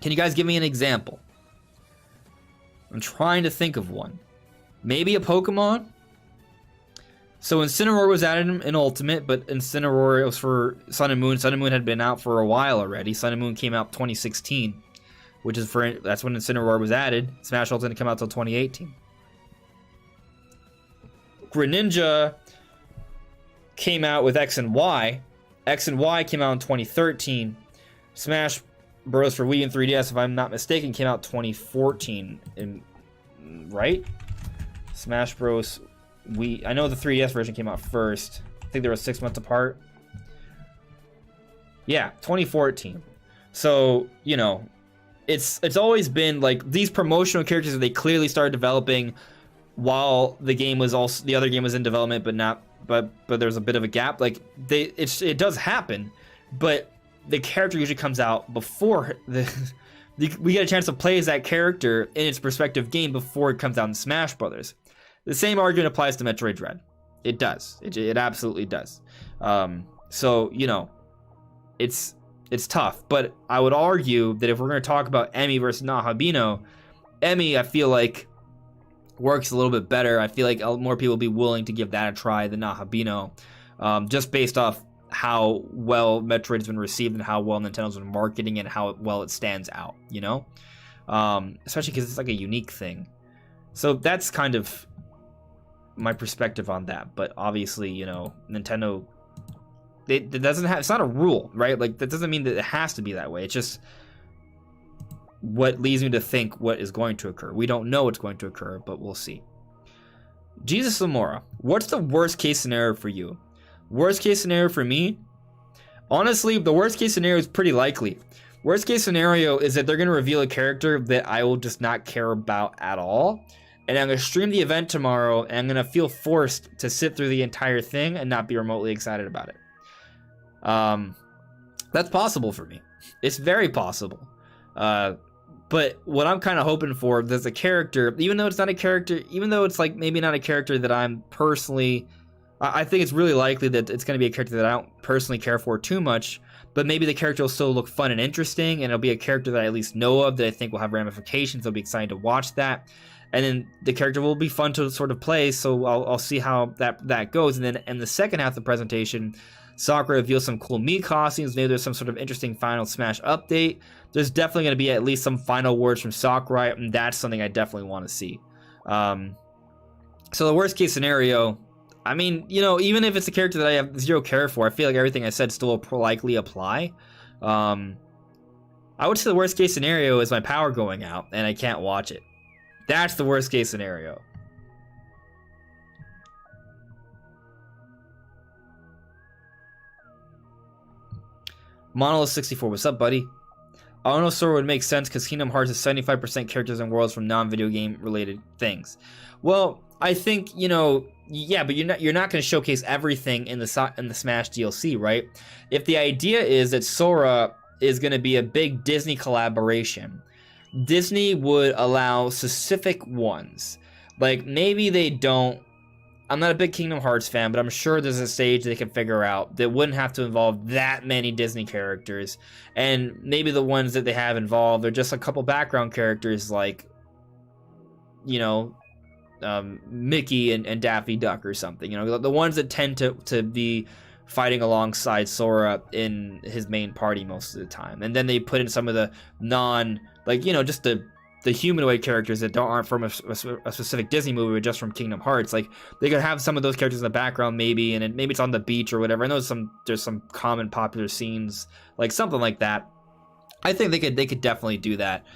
[SPEAKER 1] Can you guys give me an example? I'm trying to think of one. Maybe a Pokemon? So Incineroar was added in Ultimate, but Incineroar was for Sun and Moon. Sun and Moon had been out for a while already. Sun and Moon came out 2016. That's when Incineroar was added. Smash Ultimate didn't come out until 2018. Greninja came out with X and Y. X and Y came out in 2013. Smash Bros. For Wii and 3DS, if I'm not mistaken, came out 2014. Right? Smash Bros. Wii. I know the 3DS version came out first. I think they were 6 months apart. Yeah, 2014. So, you know, it's always been like these promotional characters that they clearly started developing while the other game was in development, but there's a bit of a gap. Like it does happen, but the character usually comes out before we get a chance to play as that character in its respective game before it comes out in Smash Brothers. The same argument applies to Metroid Dread. It does. It absolutely does. So it's tough. But I would argue that if we're going to talk about Emi versus Nahabino, Emi, I feel like, works a little bit better. I feel like more people will be willing to give that a try than Nahabino, just based off how well Metroid has been received and how well Nintendo's been marketing and how well it stands out, especially because it's like a unique thing. So that's kind of my perspective on that. But obviously, Nintendo, it doesn't have, it's not a rule, right? Like, that doesn't mean that it has to be that way. It's just what leads me to think what is going to occur. We don't know what's going to occur, but we'll see. Jesus Zamora, what's the worst case scenario for you? Worst case scenario for me? Honestly, the worst case scenario is pretty likely. Worst case scenario is that they're going to reveal a character that I will just not care about at all. And I'm going to stream the event tomorrow, and I'm going to feel forced to sit through the entire thing and not be remotely excited about it. That's possible for me. It's very possible. But what I'm kind of hoping for, there's a character, even though it's not a character, even though it's like maybe not a character that I'm personally, I think it's really likely that it's going to be a character that I don't personally care for too much, but maybe the character will still look fun and interesting, and it'll be a character that I at least know of, that I think will have ramifications. I'll be excited to watch that. And then the character will be fun to sort of play, so I'll see how that goes. And then in the second half of the presentation, Sakurai reveals some cool Mii costumes. Maybe there's some sort of interesting Final Smash update. There's definitely going to be at least some final words from Sakurai, and that's something I definitely want to see. So the worst case scenario, I mean, even if it's a character that I have zero care for, I feel like everything I said still will likely apply. I would say the worst case scenario is my power going out and I can't watch it. That's the worst case scenario. Monolith 64, what's up, buddy? Onosaur would make sense because Kingdom Hearts is 75% characters and worlds from non-video game related things. Well, I think, yeah, but you're not going to showcase everything in the Smash DLC, right? If the idea is that Sora is going to be a big Disney collaboration, Disney would allow specific ones. Like, maybe they don't. I'm not a big Kingdom Hearts fan, but I'm sure there's a stage they can figure out that wouldn't have to involve that many Disney characters. And maybe the ones that they have involved are just a couple background characters like, Mickey and Daffy Duck or something. The ones that tend to be fighting alongside Sora in his main party most of the time. And then they put in some of the just the humanoid characters that aren't from a specific Disney movie, but just from Kingdom Hearts. Like, they could have some of those characters in the background, maybe, and maybe it's on the beach or whatever. I know there's some common popular scenes, like something like that. I think they could definitely do that.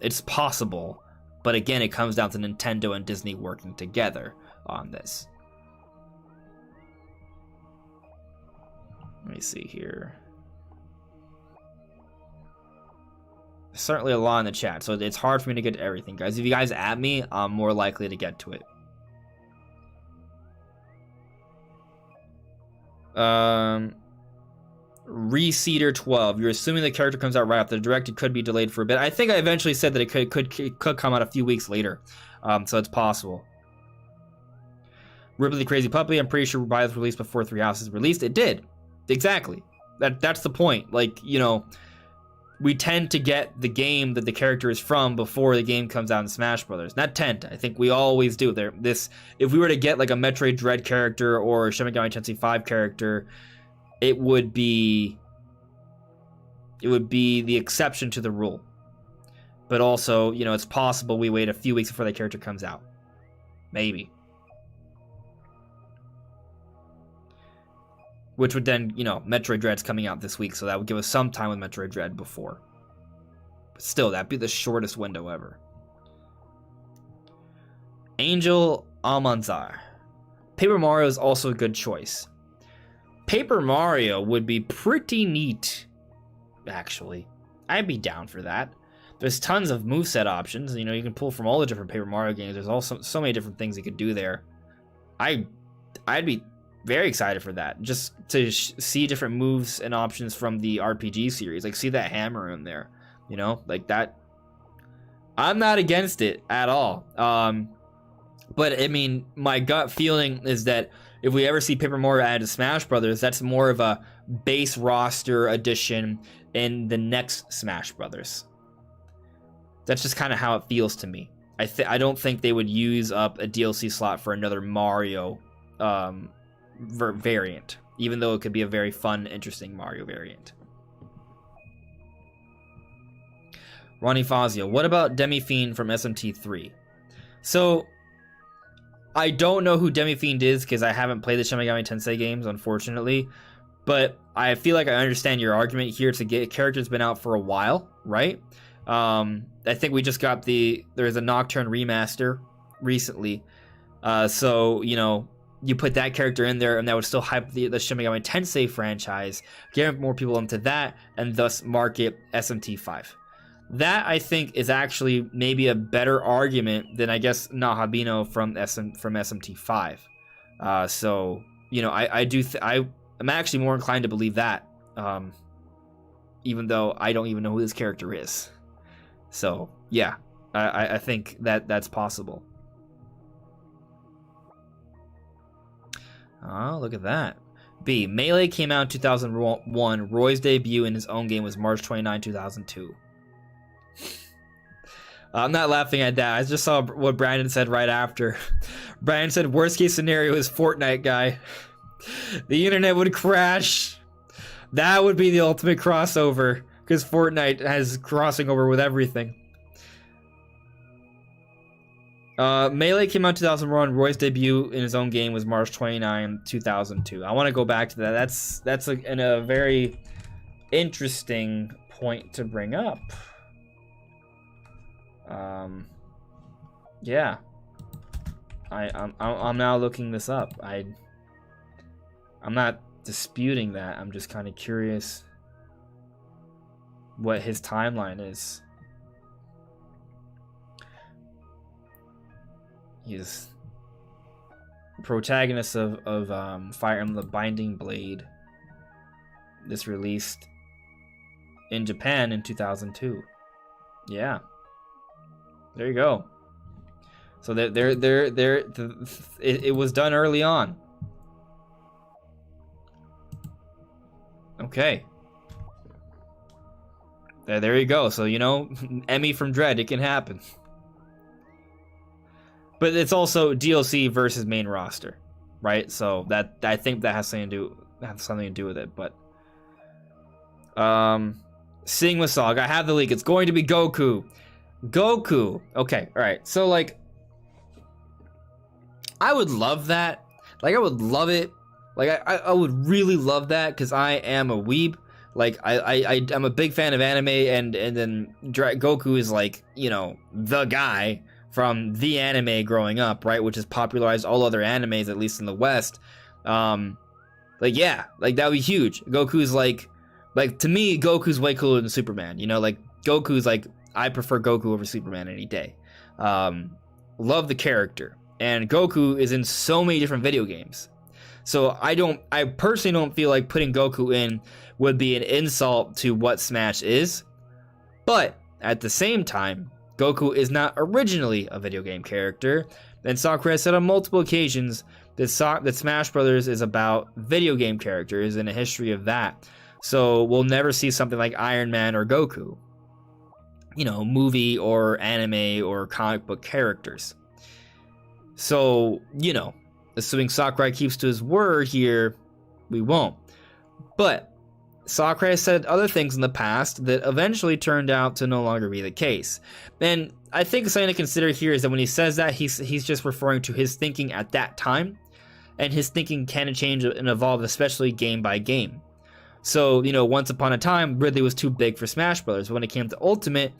[SPEAKER 1] It's possible, but again, it comes down to Nintendo and Disney working together on this. Let me see here. Certainly a lot in the chat, so it's hard for me to get to everything, guys. If you guys add me, I'm more likely to get to it. Reseeder 12. You're assuming the character comes out right after the direct. It could be delayed for a bit. I think I eventually said that it could come out a few weeks later, so it's possible. Ripley the Crazy Puppy. I'm pretty sure Bios released before Three Houses released. It did. Exactly. That's the point. Like, we tend to get the game that the character is from before the game comes out in Smash Brothers. Not tend. I think we always do. If we were to get like a Metroid Dread character or a Shin Megami Tensei 5 character, it would be the exception to the rule. But also, it's possible we wait a few weeks before that character comes out. Maybe. Which would then, Metroid Dread's coming out this week, so that would give us some time with Metroid Dread before. But still, that'd be the shortest window ever. Angel Almanzar. Paper Mario is also a good choice. Paper Mario would be pretty neat, actually. I'd be down for that. there's tons of moveset options. You know, you can pull from all the different Paper Mario games. There's also so many different things you could do there. I'd be very excited for that, just to see different moves and options from the RPG series. Like, see that hammer in there, you know, like that. I'm not against it at all. But I mean, my gut feeling is that if we ever see Paper Mario added to Smash Brothers, that's more of a base roster addition in the next Smash Brothers. That's just kind of how it feels to me. I don't think they would use up a DLC slot for another Mario variant, even though it could be a very fun, interesting Mario variant. Ronnie Fazio, what about Demi-Fiend from SMT3? So, I don't know who Demi-Fiend is because I haven't played the Shin Megami Tensei games, unfortunately. But I feel like I understand your argument here to get characters been out for a while, right? I think we just got there's a Nocturne remaster recently. So, you know, you put that character in there and that would still hype the Shin Megami Tensei franchise, get more people into that, and thus market SMT5. That, I think, is actually maybe a better argument than, I guess, Nahabino from SMT5. So, you know, I'm actually more inclined to believe that, even though I don't even know who this character is. So, yeah, I think that's possible. Oh, look at that. B. Melee came out in 2001. Roy's debut in his own game was March 29, 2002. I'm not laughing at that. I just saw what Brandon said right after. Brandon said, worst case scenario is Fortnite guy. The internet would crash. That would be the ultimate crossover, because Fortnite has crossing over with everything. Melee came out in 2001. Roy's debut in his own game was March 29, 2002. I want to go back to that. That's a very interesting point to bring up. Yeah, I'm now looking this up. I'm not disputing that. I'm just kind of curious what his timeline is. He's protagonist of Fire Emblem: The Binding Blade. This released in Japan in 2002. Yeah. There you go. So it was done early on. Okay. There you go. So, you know, Emmy from Dread, it can happen. But it's also DLC versus main roster, right? So that, I think that has something to do with it. But Seeing Masog, I have the leak. It's going to be Goku. Goku. Okay, all right. So, like, I would love that. Like, I would love it. Like, I would really love that, because I am a weeb. Like, I'm a big fan of anime, and then Goku is, like, you know, the guy from the anime growing up, right? Which has popularized all other animes, at least in the West. Like, yeah, like, that would be huge. Goku's, like, to me, Goku's way cooler than Superman. You know, like, Goku's, like, I prefer Goku over Superman any day. Love the character. And Goku is in so many different video games. So I personally don't feel like putting Goku in would be an insult to what Smash is. But at the same time, Goku is not originally a video game character. And Sakurai has said on multiple occasions that Smash Brothers is about video game characters and a history of that. So we'll never see something like Iron Man or Goku. You know, movie or anime or comic book characters. So, you know, assuming Sakurai keeps to his word here, we won't. But Sakurai has said other things in the past that eventually turned out to no longer be the case. And I think something to consider here is that when he says that, he's just referring to his thinking at that time. And his thinking can change and evolve, especially game by game. So, you know, once upon a time, Ridley was too big for Smash Brothers. When it came to Ultimate,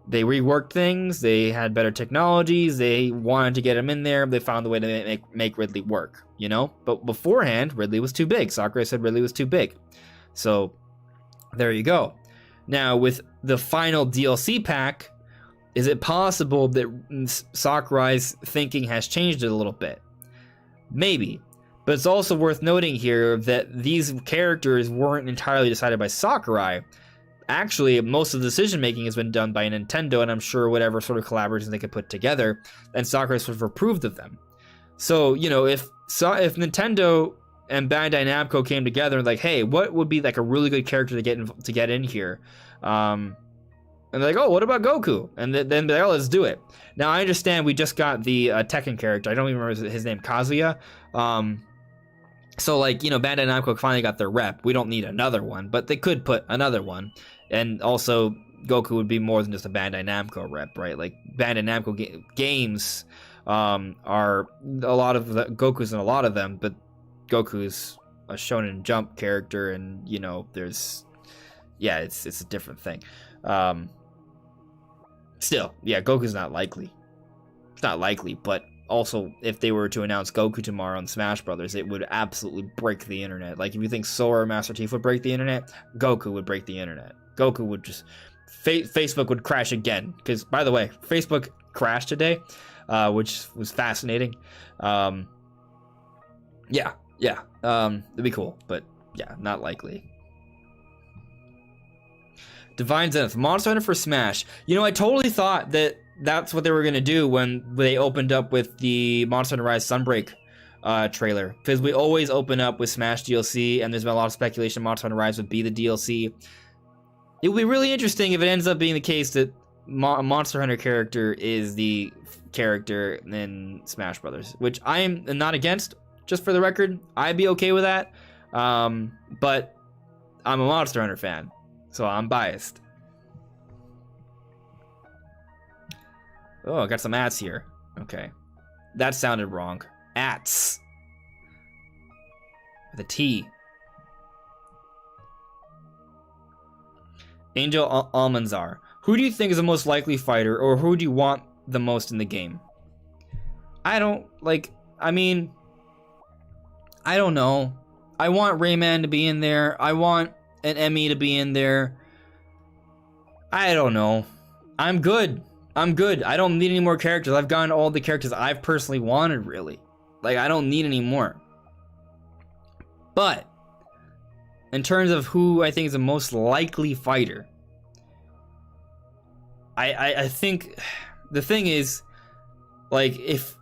[SPEAKER 1] they reworked things, they had better technologies, they wanted to get him in there, they found a way to make Ridley work, you know? But beforehand, Ridley was too big. Sakurai said Ridley was too big. So, there you go. Now, with the final DLC pack, is it possible that Sakurai's thinking has changed it a little bit? Maybe. But it's also worth noting here that these characters weren't entirely decided by Sakurai. Actually, most of the decision making has been done by Nintendo, and I'm sure whatever sort of collaborations they could put together, and Sakurai sort of approved of them. So, you know, if Nintendo and Bandai Namco came together and like, hey, what would be like a really good character to get in here? And they're like, oh, what about Goku? And then they're like, oh, let's do it. Now, I understand we just got the Tekken character. I don't even remember his name, Kazuya. So, like, you know, Bandai Namco finally got their rep. We don't need another one, but they could put another one. And also, Goku would be more than just a Bandai Namco rep, right? Like, Bandai Namco games are a lot of the Goku's in a lot of them, but Goku's a Shonen Jump character, and, you know, there's... Yeah, it's a different thing. Still, yeah, Goku's not likely. It's not likely, but also, if they were to announce Goku tomorrow on Smash Brothers, it would absolutely break the internet. Like, if you think Sora or Master Chief would break the internet, Goku would break the internet. Goku would just... Facebook would crash again. Because, by the way, Facebook crashed today, which was fascinating. Yeah. It'd be cool, but yeah, not likely. Divine Zenith, Monster Hunter for Smash. You know, I totally thought that that's what they were going to do when they opened up with the Monster Hunter Rise Sunbreak trailer. Because we always open up with Smash DLC, and there's been a lot of speculation Monster Hunter Rise would be the DLC. It would be really interesting if it ends up being the case that a Monster Hunter character is the character in Smash Brothers, which I am not against, just for the record. I'd be okay with that. But I'm a Monster Hunter fan, so I'm biased. Oh, I got some ats here. Okay. That sounded wrong. Ats. With a T. Angel Almanzar. Who do you think is the most likely fighter, or who do you want the most in the game? I don't know. I want Rayman to be in there. I want an Emmy to be in there. I don't know. I'm good. I don't need any more characters. I've gotten all the characters I've personally wanted, really. Like, I don't need any more. But, in terms of who I think is the most likely fighter, I think the thing is, like, if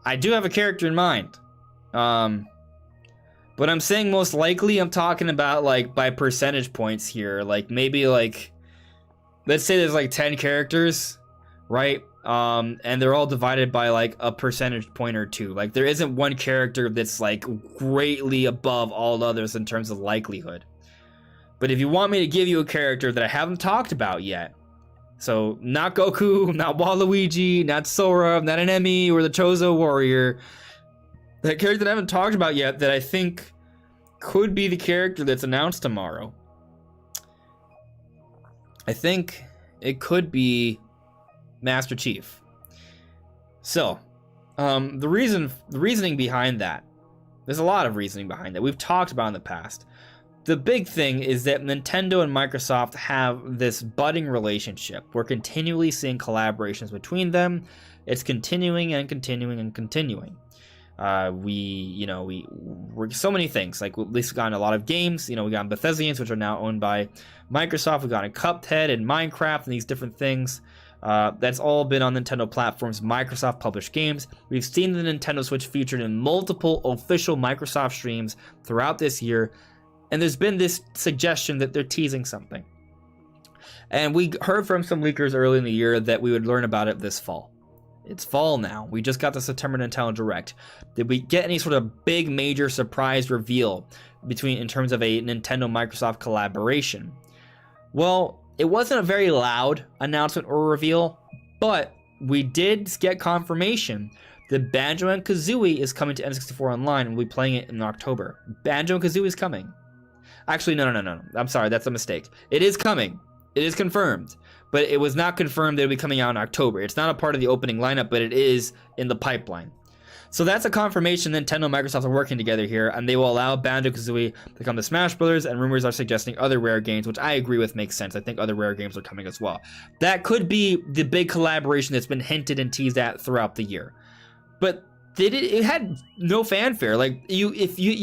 [SPEAKER 1] I do have a character in mind, but I'm saying most likely, I'm talking about, like, by percentage points here. Like, maybe, like, let's say there's, like, 10 characters, right? And they're all divided by, like, a percentage point or two. Like, there isn't one character that's, like, greatly above all others in terms of likelihood. But if you want me to give you a character that I haven't talked about yet, so not Goku, not Waluigi, not Sora, not an Emmy or the Chozo Warrior, that character that I haven't talked about yet that I think could be the character that's announced tomorrow, I think it could be Master Chief. So, the reasoning behind that, there's a lot of reasoning behind that. We've talked about in the past. The big thing is that Nintendo and Microsoft have this budding relationship. We're continually seeing collaborations between them. It's continuing and continuing and continuing. We're so many things. Like, at least we've gotten a lot of games. You know, we got Bethesdians, which are now owned by Microsoft. We've gotten Cuphead and Minecraft and these different things. That's all been on Nintendo platforms, Microsoft published games. We've seen the Nintendo Switch featured in multiple official Microsoft streams throughout this year. And there's been this suggestion that they're teasing something. And we heard from some leakers early in the year that we would learn about it this fall. It's fall now. We just got the September Nintendo Direct. Did we get any sort of big major surprise reveal in terms of a Nintendo Microsoft collaboration? Well, it wasn't a very loud announcement or reveal, but we did get confirmation that Banjo and Kazooie is coming to N64 Online, and we'll be playing it in October. Banjo and Kazooie is coming. Actually, no. I'm sorry, that's a mistake. It is coming. It is confirmed. But it was not confirmed that it'll be coming out in October. It's not a part of the opening lineup, but it is in the pipeline. So that's a confirmation Nintendo and Microsoft are working together here, and they will allow Banjo-Kazooie to come to Smash Brothers, and rumors are suggesting other Rare games, which I agree with makes sense. I think other Rare games are coming as well. That could be the big collaboration that's been hinted and teased at throughout the year. But it had no fanfare. Like, you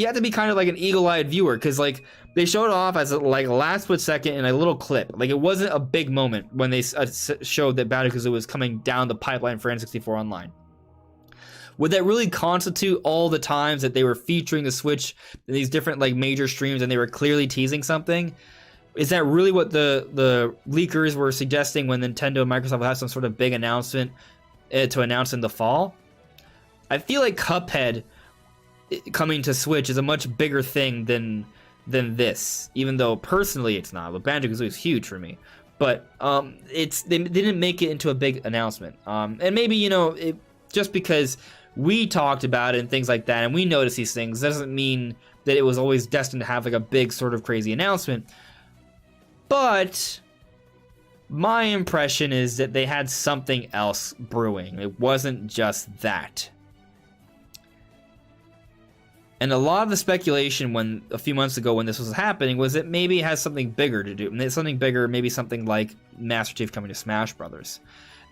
[SPEAKER 1] have to be kind of like an eagle-eyed viewer, because like they showed it off as a, like, last split second in a little clip. Like, it wasn't a big moment when they showed that Banjo-Kazooie was coming down the pipeline for N64 Online. Would that really constitute all the times that they were featuring the Switch in these different like major streams and they were clearly teasing something? Is that really what the leakers were suggesting when Nintendo and Microsoft will have some sort of big announcement to announce in the fall? I feel like Cuphead coming to Switch is a much bigger thing than this, even though personally it's not. But Banjo-Kazooie is huge for me. But they didn't make it into a big announcement. And maybe, you know, just because we talked about it and things like that, and we noticed these things, doesn't mean that it was always destined to have like a big sort of crazy announcement. But my impression is that they had something else brewing. It wasn't just that. And a lot of the speculation a few months ago when this was happening was that maybe it has something bigger to do. And something bigger, maybe something like Master Chief coming to Smash Brothers.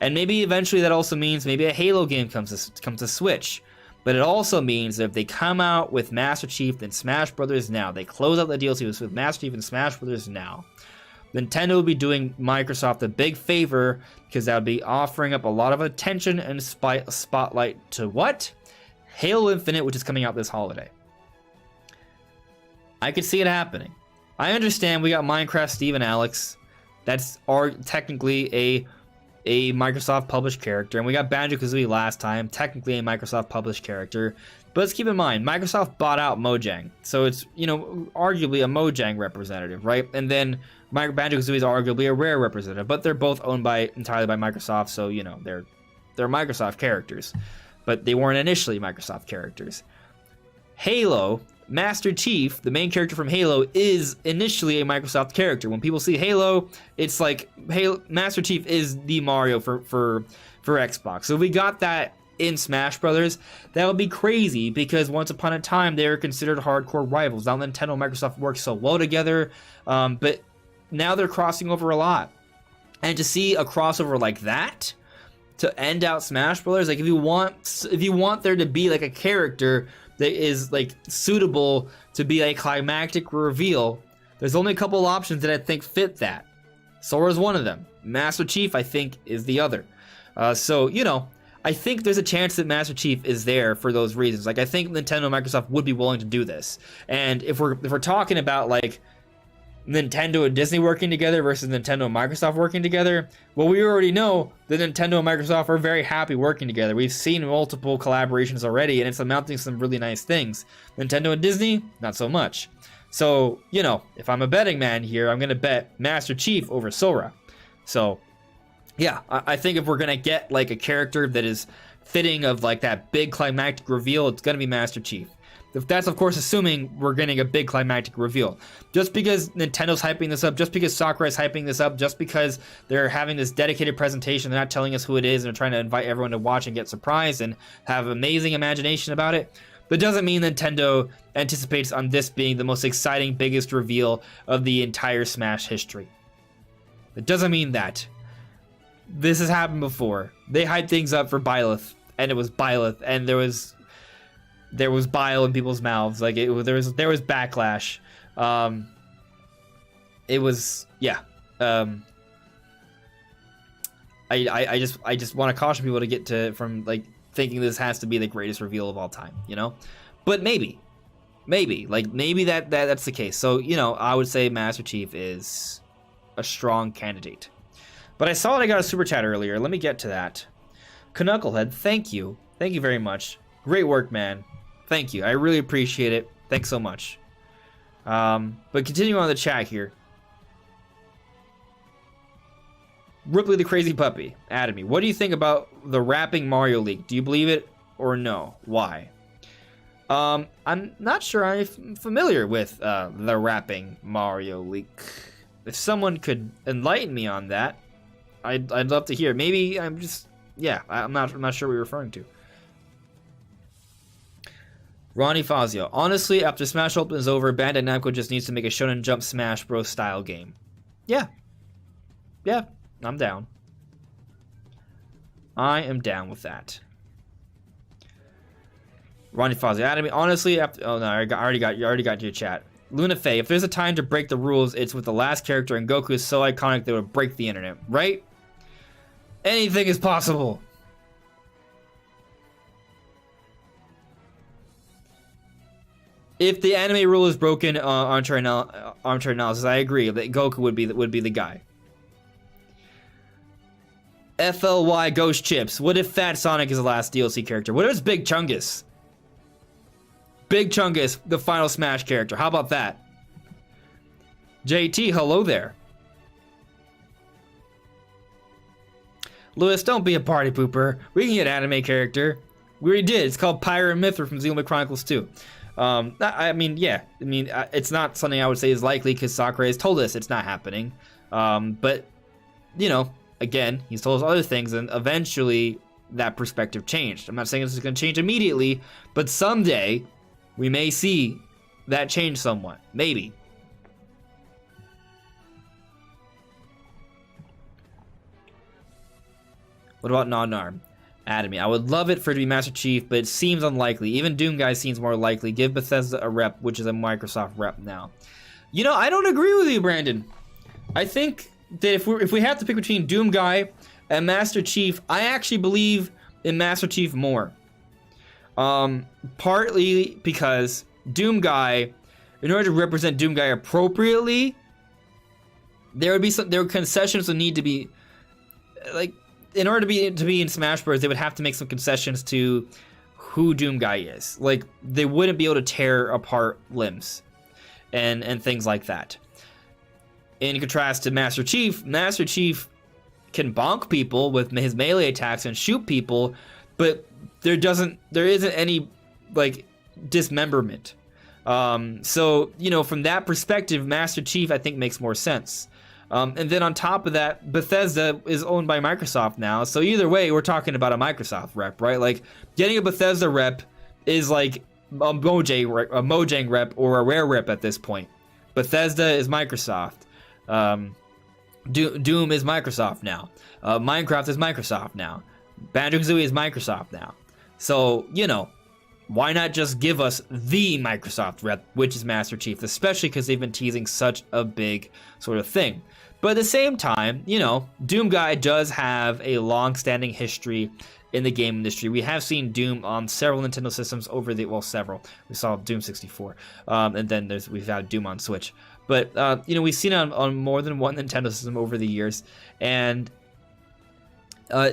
[SPEAKER 1] And maybe eventually that also means maybe a Halo game comes to Switch. But it also means that if they come out with Master Chief and Smash Brothers now, they close out the DLC with Master Chief and Smash Brothers now, Nintendo will be doing Microsoft a big favor, because that would be offering up a lot of attention and spotlight to what? Halo Infinite, which is coming out this holiday. I could see it happening. I understand we got Minecraft Steve and Alex. That's technically a Microsoft published character, and we got Banjo-Kazooie last time, technically a Microsoft published character. But let's keep in mind, Microsoft bought out Mojang, so it's, you know, arguably a Mojang representative, right? And then Banjo-Kazooie is arguably a Rare representative, but they're both owned entirely by Microsoft, so, you know, they're Microsoft characters, but they weren't initially Microsoft characters. Halo, Master Chief, the main character from Halo, is initially a Microsoft character. When people see Halo, it's like Master Chief is the Mario for Xbox. So we got that in Smash Brothers. That would be crazy, because once upon a time they were considered hardcore rivals. Now Nintendo and Microsoft work so well together, but now they're crossing over a lot. And to see a crossover like that to end out Smash Brothers, like if you want there to be like a character that is like suitable to be a climactic reveal, there's only a couple options that I think fit that. Sora's one of them. Master Chief, I think, is the other. So, you know, I think there's a chance that Master Chief is there for those reasons. Like, I think Nintendo and Microsoft would be willing to do this. And if we're talking about like Nintendo and Disney working together versus Nintendo and Microsoft working together, well, we already know that Nintendo and Microsoft are very happy working together. We've seen multiple collaborations already, and it's amounting to some really nice things. Nintendo and Disney, not so much. So, you know, if I'm a betting man here, I'm going to bet Master Chief over Sora. So, yeah, I think if we're going to get like a character that is fitting of like that big climactic reveal, it's going to be Master Chief. That's, of course, assuming we're getting a big climactic reveal. Just because Nintendo's hyping this up, just because Sakurai's hyping this up, just because they're having this dedicated presentation, they're not telling us who it is, and they're trying to invite everyone to watch and get surprised and have amazing imagination about it, that doesn't mean Nintendo anticipates on this being the most exciting, biggest reveal of the entire Smash history. It doesn't mean that. This has happened before. They hyped things up for Byleth, and it was Byleth, and there was bile in people's mouths. Like there was backlash. It was, yeah. I just want to caution people to get from like thinking this has to be the greatest reveal of all time, you know. But maybe that's the case. So, you know, I would say Master Chief is a strong candidate. But I saw that I got a super chat earlier. Let me get to that. Knucklehead, thank you very much. Great work, man. Thank you. I really appreciate it. Thanks so much. But continuing on the chat here. Ripley the Crazy Puppy added me. What do you think about the rapping Mario leak? Do you believe it or no? Why? I'm not sure I'm familiar with the rapping Mario leak. If someone could enlighten me on that, I'd love to hear. Maybe I'm not sure what you're referring to. Ronnie Fazio. Honestly, after Smash Ultimate is over, Bandai Namco just needs to make a Shonen Jump Smash Bros. Style game. Yeah. Yeah, I'm down. I am down with that. Ronnie Fazio. Anime. Honestly, after... Oh, no, I already got your chat. Luna Faye. If there's a time to break the rules, it's with the last character, and Goku is so iconic that it would break the internet. Right? Anything is possible. If the anime rule is broken, armchair analysis, I agree that Goku would be the guy. FLY Ghost Chips. What if Fat Sonic is the last DLC character? What if it's Big Chungus? Big Chungus, the final Smash character. How about that? JT, hello there. Lewis, don't be a party pooper. We can get an anime character. We already did. It's called Pyra and Mithra from Xenoblade Chronicles 2. I mean, yeah. I mean, it's not something I would say is likely because Sakurai has told us it's not happening. But, you know, again, he's told us other things, and eventually that perspective changed. I'm not saying this is going to change immediately, but someday we may see that change somewhat. Maybe. What about Non-Arm? Atomy. I would love it for it to be Master Chief, but it seems unlikely. Even Doom Guy seems more likely. Give Bethesda a rep, which is a Microsoft rep now. You know, I don't agree with you, Brandon. I think that if we have to pick between Doom Guy and Master Chief, I actually believe in Master Chief more. Partly because Doom Guy, in order to represent Doom Guy appropriately, there were concessions that need to be, like, in order to be in Smash Bros, they would have to make some concessions to who Doom Guy is. Like, they wouldn't be able to tear apart limbs and things like that. In contrast to Master Chief can bonk people with his melee attacks and shoot people, but there isn't any, like, dismemberment. So, you know, from that perspective, Master Chief, I think, makes more sense. And then on top of that, Bethesda is owned by Microsoft now. So either way, we're talking about a Microsoft rep, right? Like, getting a Bethesda rep is like a Mojang rep or a Rare rep at this point. Bethesda is Microsoft. Doom is Microsoft now. Minecraft is Microsoft now. Banjo-Kazooie is Microsoft now. So, you know, why not just give us the Microsoft rep, which is Master Chief, especially because they've been teasing such a big sort of thing. But at the same time, you know, Doom Guy does have a long-standing history in the game industry. We have seen Doom on several Nintendo systems over the, well, several. We saw Doom 64, and then we've had Doom on Switch. But, you know, we've seen it on more than one Nintendo system over the years, and,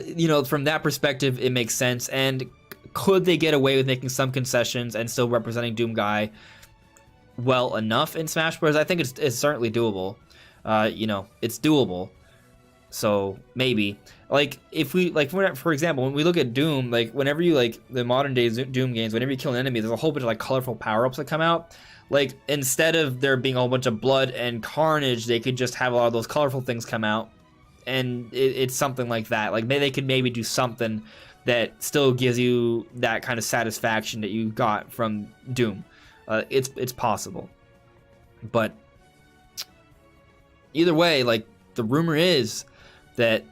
[SPEAKER 1] you know, from that perspective, it makes sense. And could they get away with making some concessions and still representing Doom Guy well enough in Smash Bros? I think it's certainly doable. You know, it's doable. So maybe, like, if we, like, for example, when we look at Doom, like, whenever you, like, the modern day Doom games, whenever you kill an enemy, there's a whole bunch of, like, colorful power-ups that come out. Like, instead of there being a whole bunch of blood and carnage, they could just have a lot of those colorful things come out, and it's something like that. Like, they could maybe do something that still gives you that kind of satisfaction that you got from Doom. It's possible. But either way, like, the rumor is that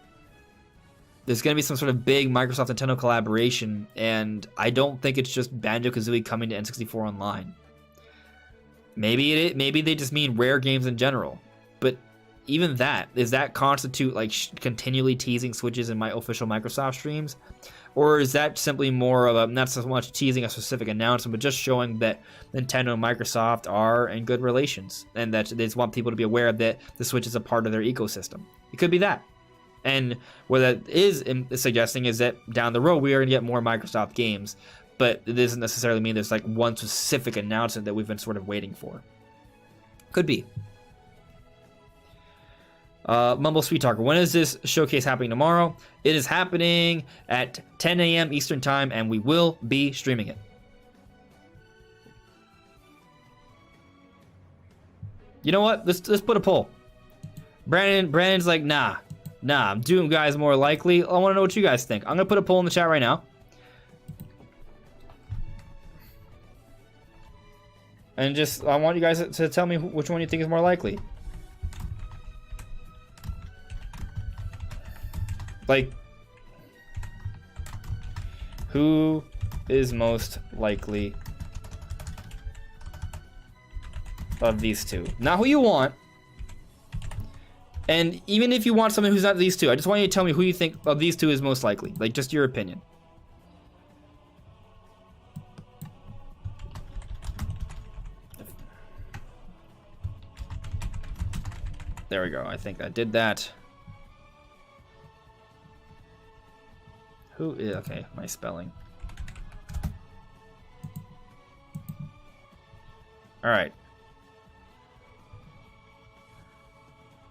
[SPEAKER 1] there's going to be some sort of big Microsoft Nintendo collaboration, and I don't think it's just Banjo-Kazooie coming to N64 Online. Maybe they just mean Rare games in general. But even that, does that constitute, like, continually teasing Switches in my official Microsoft streams? Or is that simply more of a, not so much teasing a specific announcement, but just showing that Nintendo and Microsoft are in good relations, and that they just want people to be aware that the Switch is a part of their ecosystem? It could be that. And what that is suggesting is that down the road, we are going to get more Microsoft games, but it doesn't necessarily mean there's, like, one specific announcement that we've been sort of waiting for. Could be. Mumble Sweet Talker, when is this showcase happening tomorrow? It is happening at 10 a.m. Eastern Time, and we will be streaming it. You know what? Let's put a poll. Brandon's like, nah, Doom Guy's more likely. I want to know what you guys think. I'm gonna put a poll in the chat right now. And just, I want you guys to tell me which one you think is more likely. Like, who is most likely of these two? Not who you want. And even if you want someone who's not these two, I just want you to tell me who you think of these two is most likely. Like, just your opinion. There we go. I think I did that. Who is... Okay, my spelling. Alright.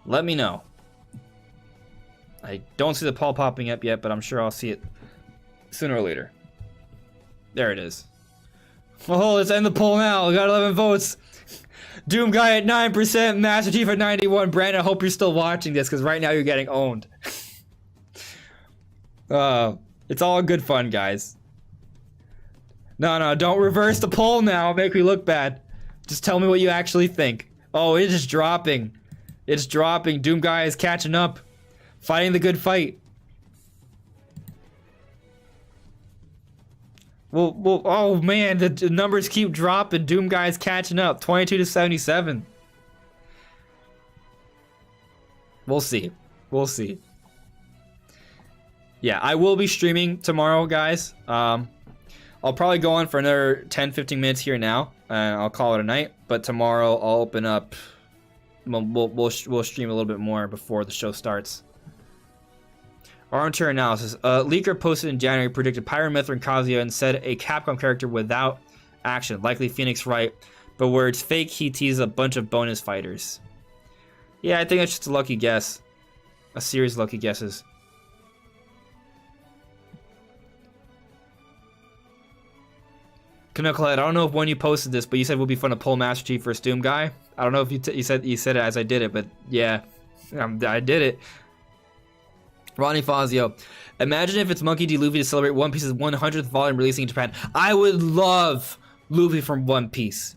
[SPEAKER 1] Let me know. I don't see the poll popping up yet, but I'm sure I'll see it sooner or later. There it is. Oh, let's end the poll now. We got 11 votes. Doom Guy at 9%, Master Chief at 91%. Brandon, I hope you're still watching this, because right now you're getting owned. It's all good fun, guys. No, don't reverse the poll now. Make me look bad. Just tell me what you actually think. Oh, it is dropping. It's dropping. Doom Guy is catching up. Fighting the good fight. Well, oh man, the numbers keep dropping. Doom Guy is catching up. 22 to 77. We'll see. We'll see. Yeah, I will be streaming tomorrow, guys. I'll probably go on for another 10-15 minutes here now, and I'll call it a night. But tomorrow I'll open up. We'll stream a little bit more before the show starts. Armchair analysis. Leaker posted in January predicted Pyramithra and Kazuya and said a Capcom character without action, likely Phoenix Wright, but where it's fake, he teased a bunch of bonus fighters. Yeah, I think it's just a lucky guess. A series of lucky guesses. Kanukle, I don't know if when you posted this, but you said it would be fun to pull Master Chief versus Doom Guy. I don't know if you said it as I did it, but yeah, I did it. Ronnie Fazio, imagine if it's Monkey D. Luffy to celebrate One Piece's 100th volume releasing in Japan. I would love Luffy from One Piece.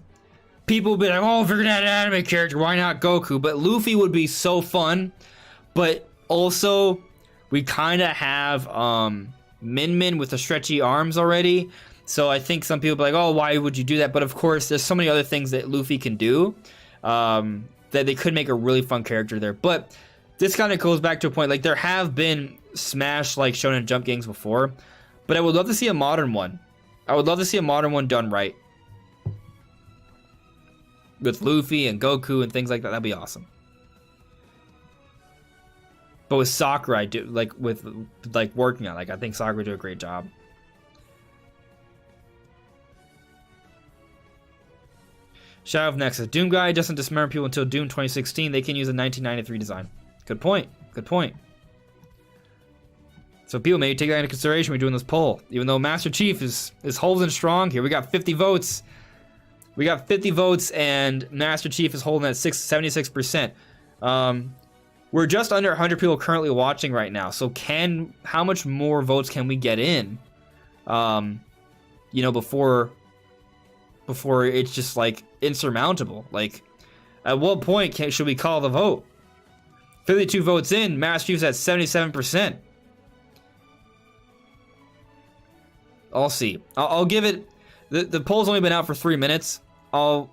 [SPEAKER 1] People would be like, oh, if you're gonna add an anime character, why not Goku? But Luffy would be so fun. But also, we kind of have Min Min with the stretchy arms already. So I think some people be like, oh, why would you do that? But of course, there's so many other things that Luffy can do that they could make a really fun character there. But this kind of goes back to a point, like there have been Smash like Shonen Jump games before, but I would love to see a modern one. I would love to see a modern one done right. With Luffy and Goku and things like that, that'd be awesome. But with Sakurai, working on it, I think Sakurai do a great job. Shadow of Nexus. Doom Guy doesn't dismember people until Doom 2016. They can use a 1993 design. Good point. Good point. So people maybe take that into consideration when we're doing this poll. Even though Master Chief is holding strong here. We got 50 votes. We got 50 votes and Master Chief is holding at 76%. We're just under 100 people currently watching right now. So how much more votes can we get in? Before it's just like insurmountable. Like, at what point should we call the vote? 52 votes in, Master Chief's at 77%. I'll see. I'll give it. The poll's only been out for 3 minutes. I'll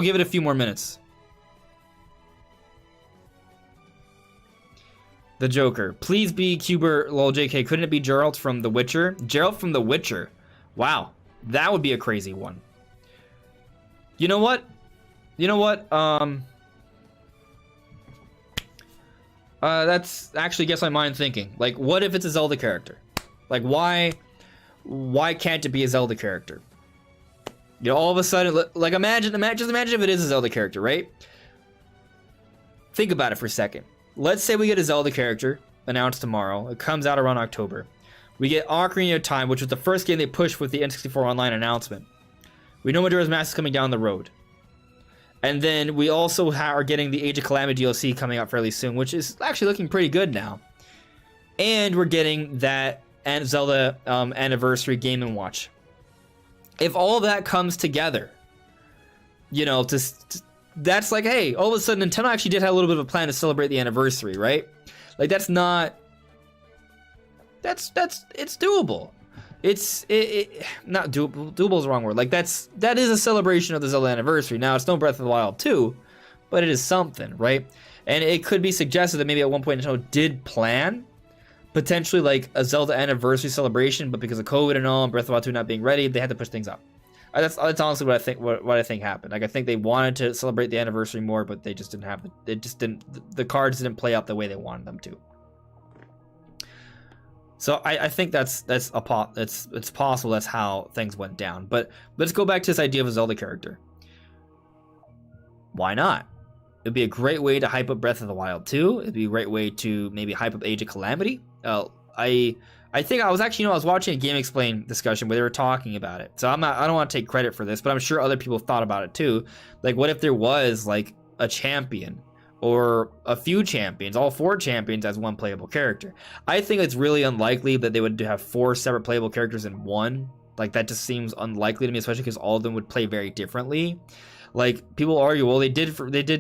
[SPEAKER 1] give it a few more minutes. The Joker. Please be Cuber lol JK. Couldn't it be Geralt from The Witcher? Geralt from The Witcher. Wow. That would be a crazy one. You know what? That's actually gets my mind thinking. Like, what if it's a Zelda character? Like, why can't it be a Zelda character? You know, all of a sudden, like, just imagine if it is a Zelda character, right? Think about it for a second. Let's say we get a Zelda character announced tomorrow. It comes out around October. We get Ocarina of Time, which was the first game they pushed with the N64 Online announcement. We know Majora's Mask is coming down the road. And then we also are getting the Age of Calamity DLC coming out fairly soon, which is actually looking pretty good now. And we're getting that Zelda Anniversary Game & Watch. If all of that comes together, you know, that's like, hey, all of a sudden Nintendo actually did have a little bit of a plan to celebrate the anniversary, right? Like that's it's doable. It's not doable. Doable is the wrong word. Like that is a celebration of the Zelda anniversary. Now it's no Breath of the Wild 2, but it is something, right? And it could be suggested that maybe at one point Nintendo did plan potentially like a Zelda anniversary celebration, but because of COVID and all, and Breath of the Wild 2 not being ready, they had to push things up. That's honestly what I think. What I think happened. Like I think they wanted to celebrate the anniversary more, but they just didn't have the cards didn't play out the way they wanted them to. So I think it's possible that's how things went down. But let's go back to this idea of a Zelda character. Why not? It'd be a great way to hype up Breath of the Wild 2. It'd be a great way to maybe hype up Age of Calamity. I think I was actually, I was watching a Game Explain discussion where they were talking about it. So I don't want to take credit for this, but I'm sure other people thought about it too. Like, what if there was like a champion or a few champions, all 4 champions as one playable character? I think it's really unlikely that they would have 4 separate playable characters in one. Like that just seems unlikely to me, especially because all of them would play very differently. Like people argue, well, they did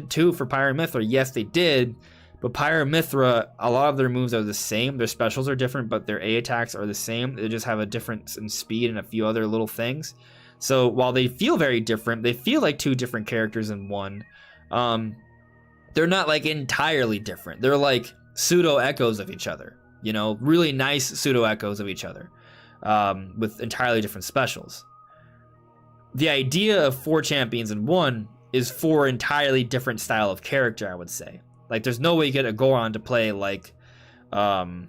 [SPEAKER 1] 2 for Pyra and Mythra. Yes, they did. But Pyra and Mythra, a lot of their moves are the same. Their specials are different, but their A attacks are the same. They just have a difference in speed and a few other little things. So while they feel very different, they feel like 2 different characters in one. They're not like entirely different. They're like pseudo echoes of each other. You know, really nice pseudo echoes of each other, with entirely different specials. The idea of 4 champions in one is 4 entirely different style of character, I would say. Like, there's no way you get a Goron to play, like, Naburu.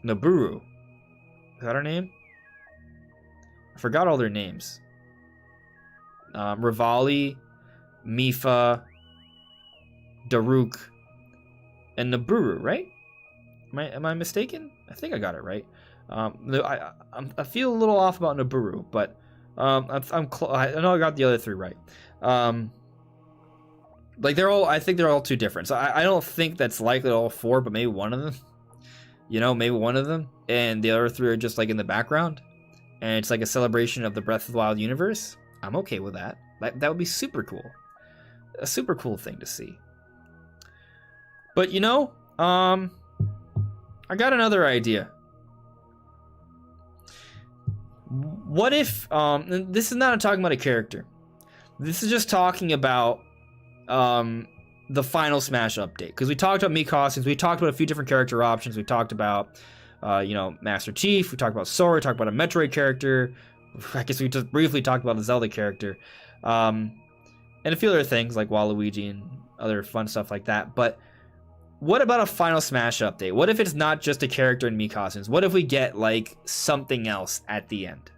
[SPEAKER 1] Is that her name? I forgot all their names. Rivali, Mifa, Daruk, and Naburu, right? Am I mistaken? I think I got it right. I feel a little off about Naburu, but I know I got the other 3 right. Like I think they're all too different. So I don't think that's likely all 4, but maybe one of them. You know, maybe one of them, and the other 3 are just like in the background, and it's like a celebration of the Breath of the Wild universe. I'm okay with that. That would be super cool. A super cool thing to see. But I got another idea. What if this is not talking about a character. This is just talking about the final Smash update, because we talked about Mii costumes, we talked about a few different character options, we talked about Master Chief, we talked about Sora, we talked about a Metroid character, I guess we just briefly talked about the Zelda character, and a few other things like Waluigi and other fun stuff like that. But what about a final Smash update? What if it's not just a character in Mii costumes? What if we get like something else at the end?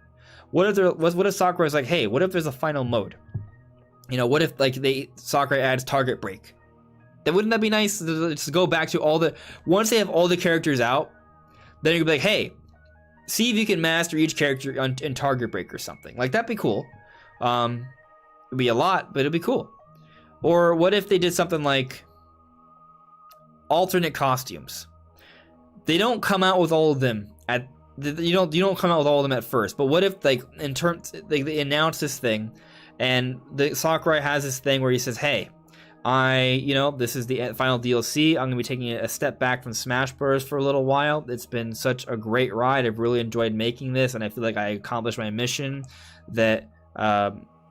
[SPEAKER 1] What if Sakurai is like, hey, what if there's a final mode? What if like Sakurai adds target break? Then wouldn't that be nice to go back to once they have all the characters out, then you could be like, hey, see if you can master each character in target break or something. Like that'd be cool. It'd be a lot, but it'd be cool. Or what if they did something like alternate costumes? They don't come out with all of them you don't come out with all of them at first. But what if they announce this thing, and the Sakurai has this thing where he says, hey, this is the final DLC. I'm going to be taking a step back from Smash Bros. For a little while. It's been such a great ride. I've really enjoyed making this, and I feel like I accomplished my mission that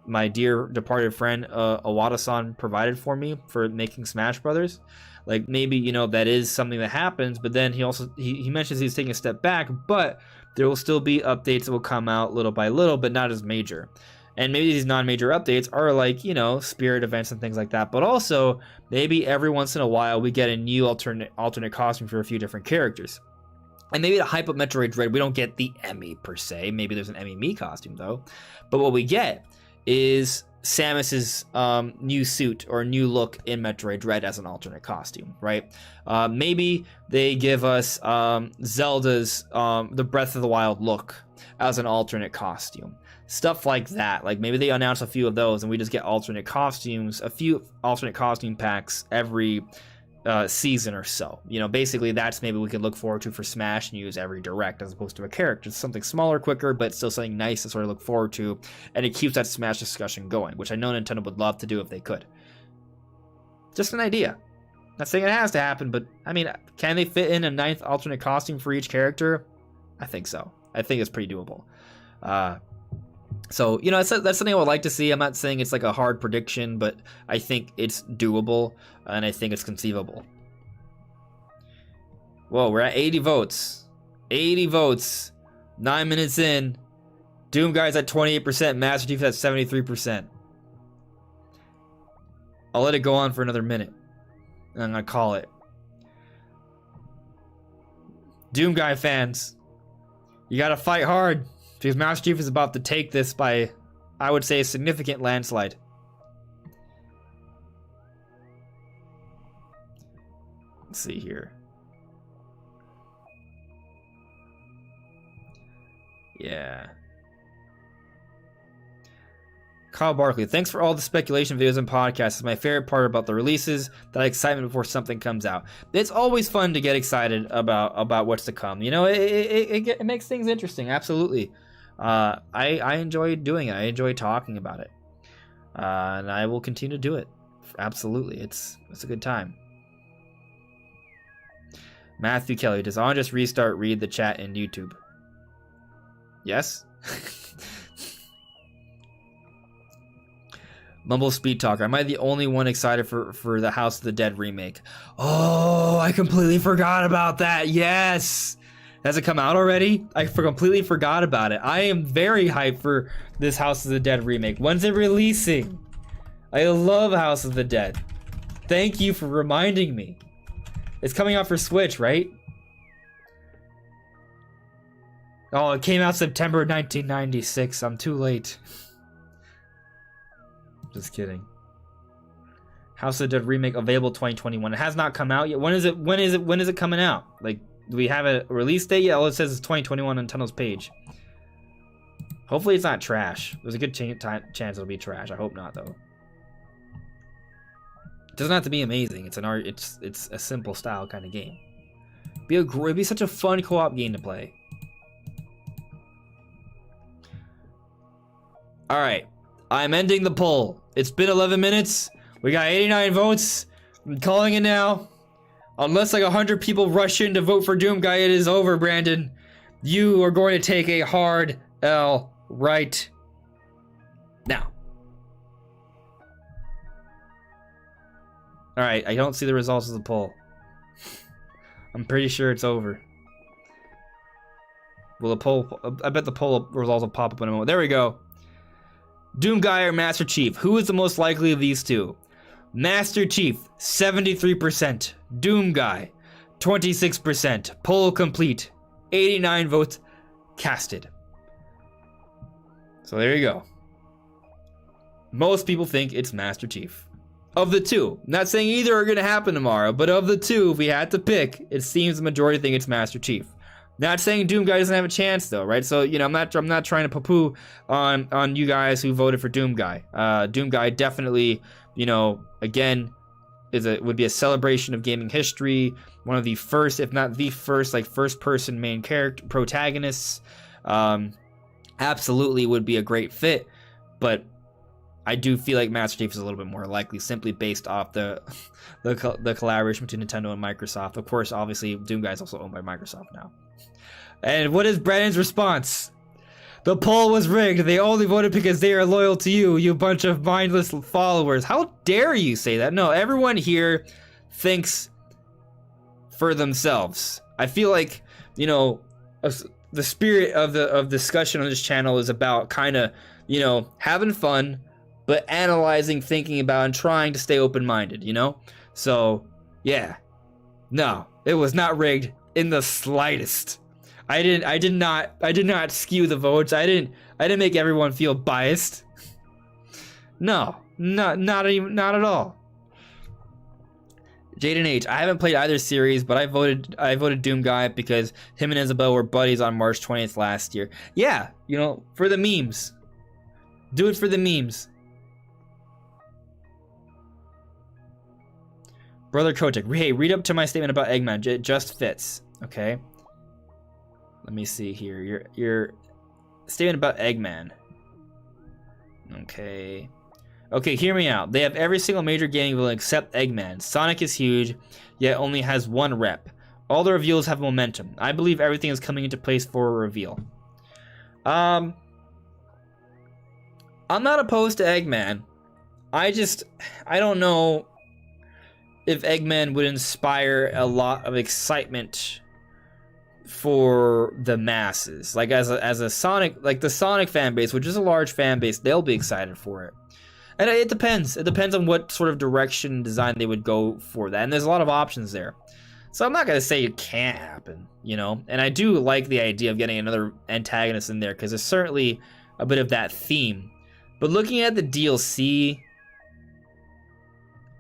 [SPEAKER 1] my dear departed friend Awada-san provided for me for making Smash Brothers. Like maybe that is something that happens, but then he mentions he's taking a step back, but there will still be updates that will come out little by little, but not as major. And maybe these non-major updates are like, spirit events and things like that. But also, maybe every once in a while we get a new alternate costume for a few different characters. And maybe to hype up Metroid Dread, we don't get the Emmy per se. Maybe there's an Emmy Mii costume though. But what we get is Samus's new suit or new look in Metroid Dread as an alternate costume, right? Maybe they give us Zelda's the Breath of the Wild look as an alternate costume. Stuff like that. Like maybe they announce a few of those and we just get alternate costumes, a few alternate costume packs every season or so. You know, basically that's maybe we could look forward to for Smash News every direct, as opposed to a character. It's something smaller, quicker, but still something nice to sort of look forward to, and it keeps that Smash discussion going, which I know Nintendo would love to do if they could. Just an idea. Not saying it has to happen, but I mean, can they fit in a 9th alternate costume for each character? I think so. I think it's pretty doable. So, you know, that's something I would like to see. I'm not saying it's like a hard prediction, but I think it's doable, and I think it's conceivable. Whoa, we're at 80 votes. 80 votes. 9 minutes in. Doom Guy's at 28%. Master Chief at 73%. I'll let it go on for another minute. And I'm gonna call it. Doom Guy fans, you gotta fight hard, because Master Chief is about to take this by, I would say, a significant landslide. Let's see here. Yeah. Kyle Barkley, thanks for all the speculation videos and podcasts. It's my favorite part about the releases, that excitement before something comes out. It's always fun to get excited about what's to come. You know, it makes things interesting. Absolutely. I enjoy doing it. I enjoy talking about it. And I will continue to do it. Absolutely. It's a good time. Matthew Kelly, does On Just Restart read the chat in YouTube? Yes? Mumble Speed Talker, am I the only one excited for the House of the Dead remake? Oh, I completely forgot about that. Yes! Has it come out already? I completely forgot about it. I am very hyped for this House of the Dead remake. When's it releasing? I love House of the Dead. Thank you for reminding me. It's coming out for Switch, right? Oh, it came out September 1996. I'm too late. Just kidding. House of the Dead remake available 2021. It has not come out yet. When is it coming out? Like, do we have a release date yet? All it says is 2021 on Nintendo's page. Hopefully it's not trash. There's a good chance it'll be trash. I hope not, though. It doesn't have to be amazing. It's an art. It's a simple style kind of game. It'd be such a fun co-op game to play. All right, I'm ending the poll. It's been 11 minutes. We got 89 votes. I'm calling it now. Unless like 100 people rush in to vote for Doom Guy, it is over, Brandon. You are going to take a hard L right now. All right, I don't see the results of the poll. I'm pretty sure it's over. Will the poll? I bet the poll results will pop up in a moment. There we go. Doom Guy or Master Chief? Who is the most likely of these two? Master Chief, 73%. Doom Guy, 26%. Poll complete. 89 votes casted. So there you go. Most people think it's Master Chief. Of the two, not saying either are going to happen tomorrow, but of the two, if we had to pick, it seems the majority think it's Master Chief. Not saying Doom Guy doesn't have a chance though, right? So, you know, I'm not trying to poo-poo on you guys who voted for Doom Guy. Doom Guy definitely, you know, again, would be a celebration of gaming history. One of the first, if not the first, like first-person main character protagonists. Absolutely would be a great fit, but I do feel like Master Chief is a little bit more likely, simply based off the collaboration between Nintendo and Microsoft. Of course, obviously, Doom Guy is also owned by Microsoft now. And what is Brandon's response? The poll was rigged. They only voted because they are loyal to you, you bunch of mindless followers. How dare you say that? No, everyone here thinks for themselves. I feel like, you know, the spirit of discussion on this channel is about kind of, you know, having fun, but analyzing, thinking about, and trying to stay open-minded, you know? So, yeah. No, it was not rigged in the slightest. I did not skew the votes. I didn't make everyone feel biased. No, not at all. Jaden H, I haven't played either series, but I voted Doom Guy because him and Isabel were buddies on March 20th last year. Yeah, you know, for the memes. Do it for the memes. Brother Kotick, hey, read up to my statement about Eggman. It just fits. Okay. Let me see here. Your statement about Eggman. Okay. Okay, hear me out. They have every single major gaming villain except Eggman. Sonic is huge, yet only has one rep. All the reveals have momentum. I believe everything is coming into place for a reveal. I'm not opposed to Eggman. I don't know if Eggman would inspire a lot of excitement for the masses. Like as a Sonic, like the Sonic fan base, which is a large fan base, they'll be excited for it. And it depends. It depends on what sort of direction and design they would go for that. And there's a lot of options there. So I'm not going to say it can't happen, you know? And I do like the idea of getting another antagonist in there because there's certainly a bit of that theme. But looking at the DLC,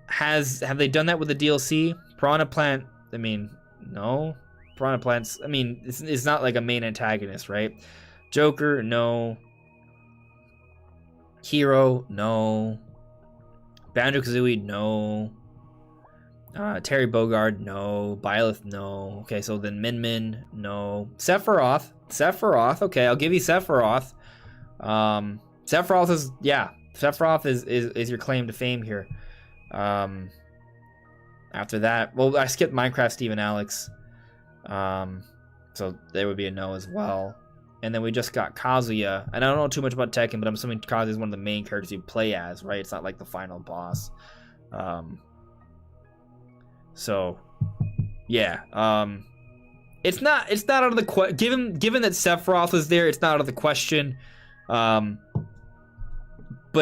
[SPEAKER 1] have they done that with the DLC? Piranha Plant, I mean, no. Piranha Plant's, I mean, it's not like a main antagonist, right? Joker, no. Hero, no. Banjo-Kazooie, no. Terry Bogard, no. Byleth, no. Okay, so then Min, no. Sephiroth, okay, I'll give you Sephiroth. Sephiroth is, yeah. Sephiroth is your claim to fame here. After that, well, I skipped Minecraft Steve and Alex. So there would be a no as well. And then we just got Kazuya. And I don't know too much about Tekken, but I'm assuming Kazuya is one of the main characters you play as, right? It's not like the final boss. So yeah. It's not out of the question. Given that Sephiroth is there, it's not out of the question. But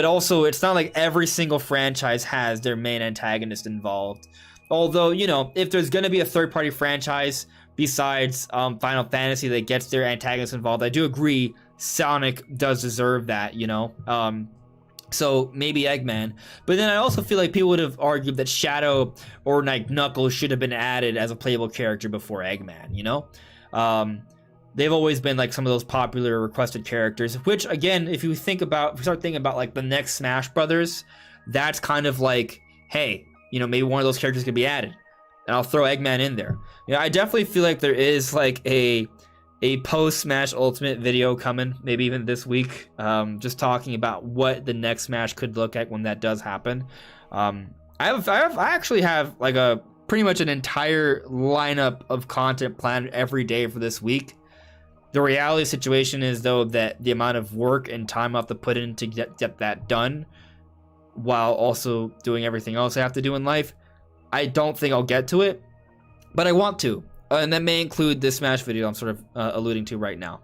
[SPEAKER 1] also, it's not like every single franchise has their main antagonist involved. Although, you know, if there's going to be a third-party franchise besides Final Fantasy that gets their antagonist involved, I do agree Sonic does deserve that, you know? So maybe Eggman. But then I also feel like people would have argued that Shadow or like Knuckles should have been added as a playable character before Eggman, you know? They've always been like some of those popular requested characters, which again, if you start thinking about like the next Smash Brothers, that's kind of like, hey, you know, maybe one of those characters could be added, and I'll throw Eggman in there. You know, I definitely feel like there is like a post Smash Ultimate video coming, maybe even this week, just talking about what the next Smash could look like when that does happen. I actually have like a pretty much an entire lineup of content planned every day for this week. The reality situation is, though, that the amount of work and time I have to put in to get that done, while also doing everything else I have to do in life, I don't think I'll get to it, but I want to. And that may include this Smash video I'm sort of alluding to right now.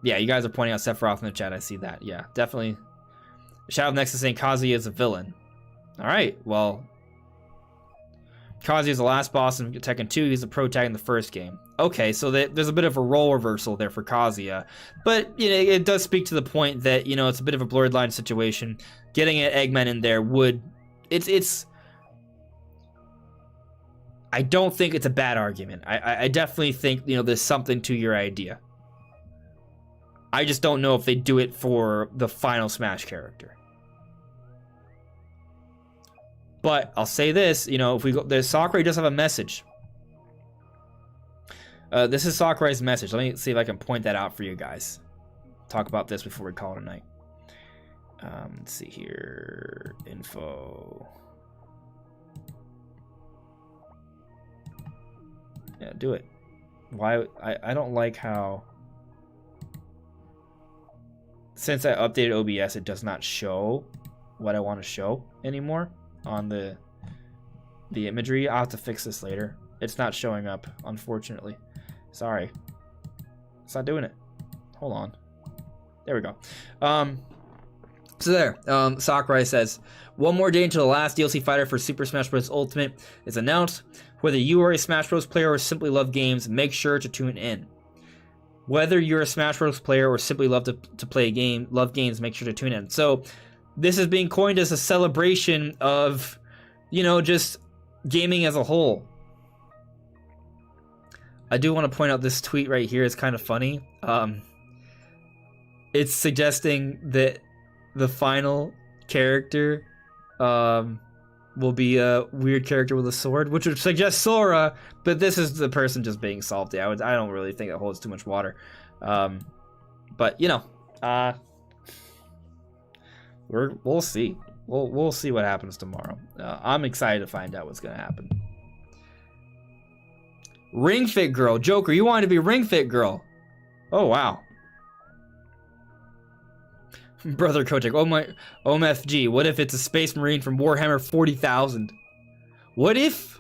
[SPEAKER 1] Yeah, you guys are pointing out Sephiroth in the chat. I see that. Yeah, definitely. Shadow of Nexus saying Kazuya is a villain. All right, well, Kazuya is the last boss in Tekken 2. He's the pro tag in the first game. Okay, so there's a bit of a role reversal there for Kazuya. But, you know, it does speak to the point that, you know, it's a bit of a blurred line situation. Getting an Eggman in there would... It's... I don't think it's a bad argument. I definitely think, you know, there's something to your idea. I just don't know if they do it for the final Smash character. But I'll say this, you know, if we go, Sakurai does have a message. This is Sakurai's message. Let me see if I can point that out for you guys. Talk about this before we call it a night. Let's see here. Info. Yeah, do it. Why? I don't like how... Since I updated OBS, it does not show what I want to show anymore on the imagery. I'll have to fix this later. It's not showing up, unfortunately. Sorry. It's not doing it. Hold on. There we go. So there, Sakurai says, one more day until the last DLC fighter for Super Smash Bros. Ultimate is announced. Whether you are a Smash Bros. Player or simply love games, make sure to tune in. Whether you're a Smash Bros. Player or simply love to play a game, love games, make sure to tune in. So this is being coined as a celebration of, you know, just gaming as a whole. I do want to point out this tweet right here is kind of funny. It's suggesting that the final character will be a weird character with a sword, which would suggest Sora, but this is the person just being salty. I don't really think it holds too much water. But you know, we'll see. We'll see what happens tomorrow. I'm excited to find out what's gonna happen. Ring Fit Girl, Joker, you wanted to be Ring Fit Girl. Oh wow. Brother Kotick, oh my, OMFG, what if it's a Space Marine from Warhammer 40,000? What if?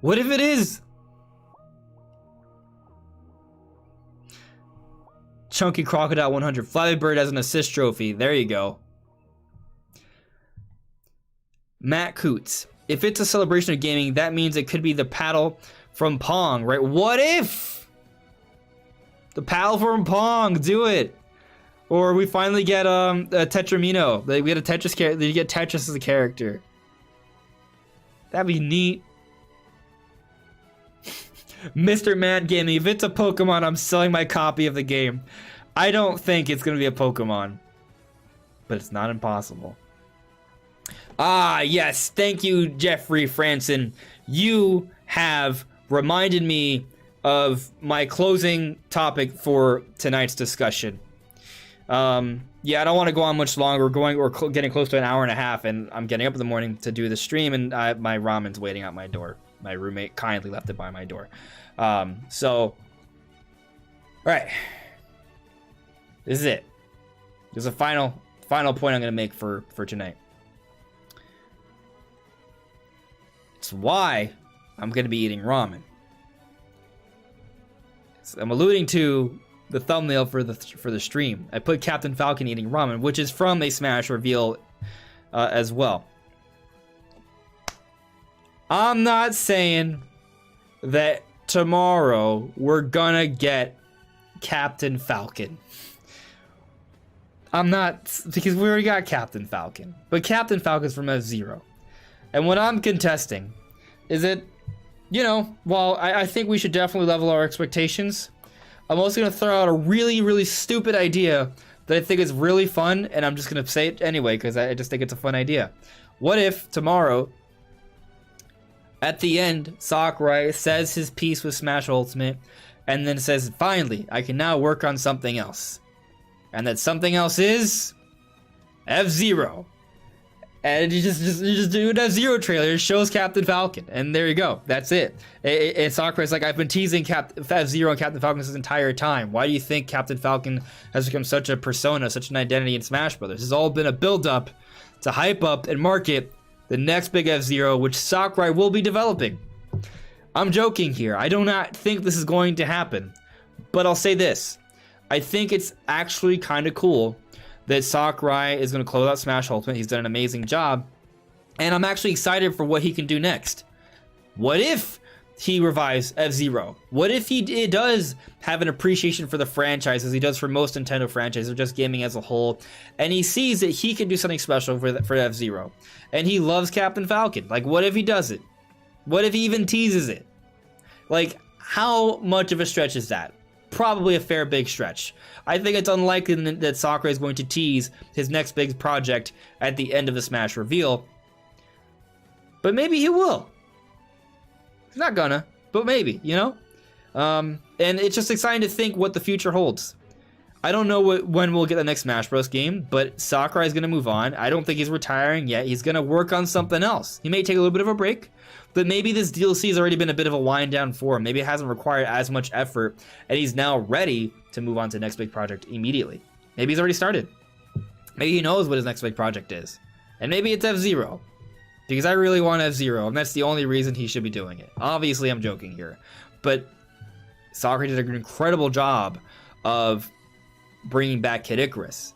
[SPEAKER 1] What if it is? Chunky Crocodile 100, Flappy Bird as an assist trophy, there you go. Matt Coots, if it's a celebration of gaming, that means it could be the paddle from Pong, right? What if? The paddle from Pong, do it. Or we finally get a Tetramino. Like, we get a Tetris character. You get Tetris as a character. That'd be neat. Mr. Mad Gaming, if it's a Pokemon, I'm selling my copy of the game. I don't think it's gonna be a Pokemon, but it's not impossible. Ah, yes. Thank you, Jeffrey Franson. You have reminded me of my closing topic for tonight's discussion. Yeah, I don't want to go on much longer. We're getting close to an hour and a half, and I'm getting up in the morning to do the stream, and my ramen's waiting out my door. My roommate kindly left it by my door. All right. This is it. There's a final point I'm going to make for tonight. It's why I'm going to be eating ramen. So I'm alluding to the thumbnail for the stream. I put Captain Falcon eating ramen, which is from a Smash reveal as well. I'm not saying that tomorrow we're gonna get Captain Falcon. I'm not, because we already got Captain Falcon. But Captain Falcon's from F-Zero. And what I'm contesting is that, you know, while I think we should definitely level our expectations, I'm also going to throw out a really, really stupid idea that I think is really fun, and I'm just going to say it anyway because I just think it's a fun idea. What if tomorrow, at the end, Sakurai says his piece with Smash Ultimate, and then says, finally, I can now work on something else. And that something else is F-Zero. And you just do an F-Zero trailer, it shows Captain Falcon, and there you go. That's it. And Sakurai's like, I've been teasing F-Zero and Captain Falcon this entire time. Why do you think Captain Falcon has become such a persona, such an identity in Smash Brothers? This has all been a build-up to hype up and market the next big F-Zero, which Sakurai will be developing. I'm joking here. I do not think this is going to happen. But I'll say this. I think it's actually kind of cool that Sakurai is going to close out Smash Ultimate. He's done an amazing job. And I'm actually excited for what he can do next. What if he revives F-Zero? What if he does have an appreciation for the franchise as he does for most Nintendo franchises or just gaming as a whole, and he sees that he can do something special for F-Zero, and he loves Captain Falcon? Like, what if he does it? What if he even teases it? Like, how much of a stretch is that? Probably a fair big stretch. I think it's unlikely that Sakurai is going to tease his next big project at the end of the Smash reveal. But maybe he will. He's not gonna, but maybe, you know? And it's just exciting to think what the future holds. I don't know when we'll get the next Smash Bros. Game, but Sakurai is going to move on. I don't think he's retiring yet. He's going to work on something else. He may take a little bit of a break, but maybe this DLC has already been a bit of a wind down for him. Maybe it hasn't required as much effort, and he's now ready to move on to the next big project immediately. Maybe he's already started. Maybe he knows what his next big project is. And maybe it's F-Zero. Because I really want F-Zero, and that's the only reason he should be doing it. Obviously, I'm joking here. But Sakurai did an incredible job of bringing back Kid Icarus.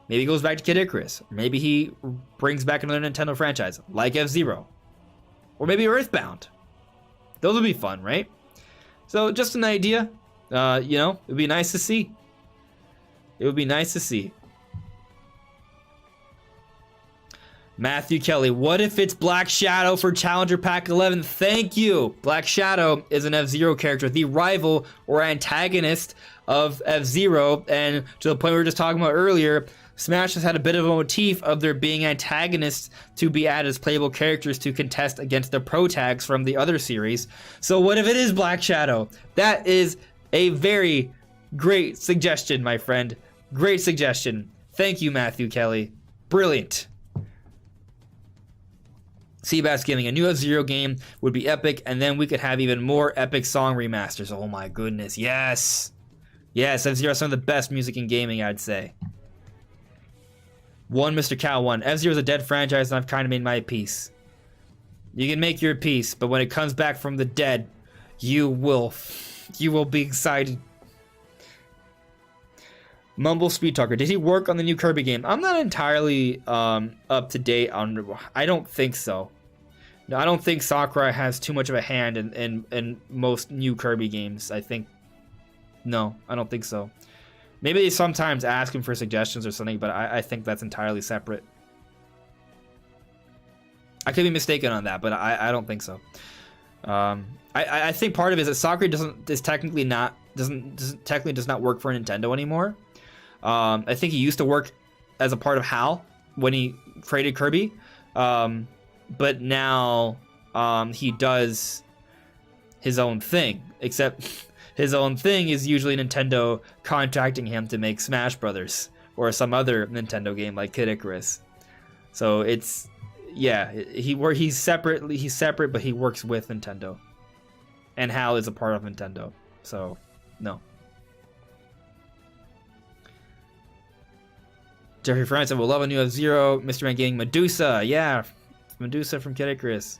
[SPEAKER 1] Maybe he goes back to Kid Icarus. Maybe he brings back another Nintendo franchise, like F-Zero. Or maybe Earthbound. Those would be fun, right? So, just an idea. You know, it would be nice to see. It would be nice to see. Matthew Kelly, what if it's Black Shadow for Challenger Pack 11? Thank you! Black Shadow is an F-Zero character, the rival or antagonist of F-Zero, and to the point we were just talking about earlier, Smash has had a bit of a motif of there being antagonists to be added as playable characters to contest against the pro tags from the other series. So what if it is Black Shadow? That is a very great suggestion, my friend. Great suggestion. Thank you, Matthew Kelly. Brilliant. Seabass Gaming, a new F-Zero game would be epic, and then we could have even more epic song remasters. Oh my goodness, yes. Yes, F-Zero is some of the best music in gaming, I'd say. One Mr. Cow 1. F-Zero is a dead franchise, and I've kind of made my peace. You can make your peace, but when it comes back from the dead, you will be excited. Mumble Speed Talker, did he work on the new Kirby game? I'm not entirely up to date on. I don't think so. No, I don't think Sakurai has too much of a hand in most new Kirby games. I think no, I don't think so. Maybe they sometimes ask him for suggestions or something, but I think that's entirely separate. I could be mistaken on that, but I don't think so. I think part of it is that Sakurai technically does not work for Nintendo anymore. I think he used to work as a part of HAL when he created Kirby, but now he does his own thing, except his own thing is usually Nintendo contracting him to make Smash Brothers or some other Nintendo game like Kid Icarus. So it's, yeah, he's separate, but he works with Nintendo, and HAL is a part of Nintendo. So no. Jeffrey Francis will love a new F-Zero. Mr. Man Gaming, Medusa. Yeah, Medusa from Kid Icarus.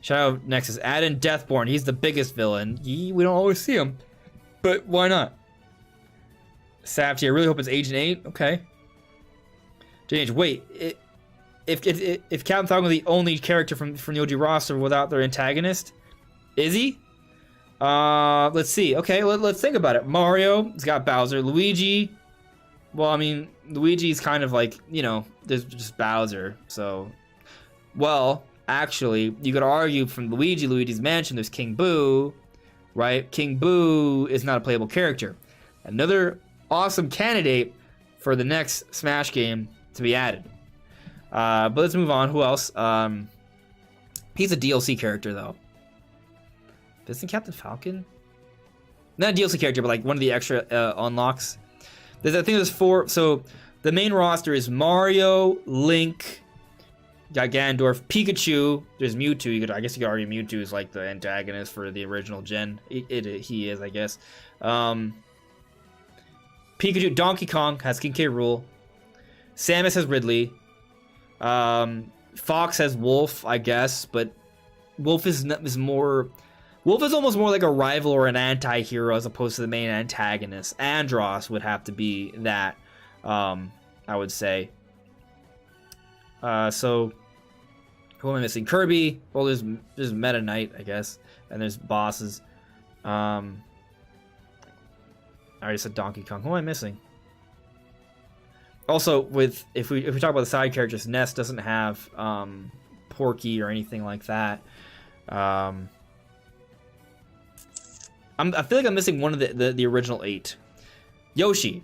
[SPEAKER 1] Shadow Nexus. Add in Deathborn. He's the biggest villain. We don't always see him, but why not? Savage, I really hope it's Agent 8. Okay. James, wait. If Captain Falcon is the only character from the OG roster without their antagonist, is he? Let's see. Okay, let's think about it. Mario, he's got Bowser. Luigi. Well, I mean, Luigi's kind of like, you know, there's just Bowser. So, well, actually, you could argue from Luigi's Mansion, there's King Boo, right? King Boo is not a playable character. Another awesome candidate for the next Smash game to be added. But let's move on. Who else? He's a DLC character, though. Isn't Captain Falcon? Not a DLC character, but like one of the extra unlocks. I think there's 4. So the main roster is Mario, Link, got Ganondorf, Pikachu. There's Mewtwo. I guess you could argue Mewtwo is like the antagonist for the original gen. He is, I guess. Pikachu, Donkey Kong has King K. Rool. Samus has Ridley. Fox has Wolf, I guess, but Wolf is almost more like a rival or an anti-hero as opposed to the main antagonist. Andross would have to be that, I would say. So, who am I missing? Kirby. Well, there's Meta Knight, I guess, and there's bosses. I already said Donkey Kong. Who am I missing? Also, if we talk about the side characters, Ness doesn't have Porky or anything like that. I feel like I'm missing one of the original 8. Yoshi.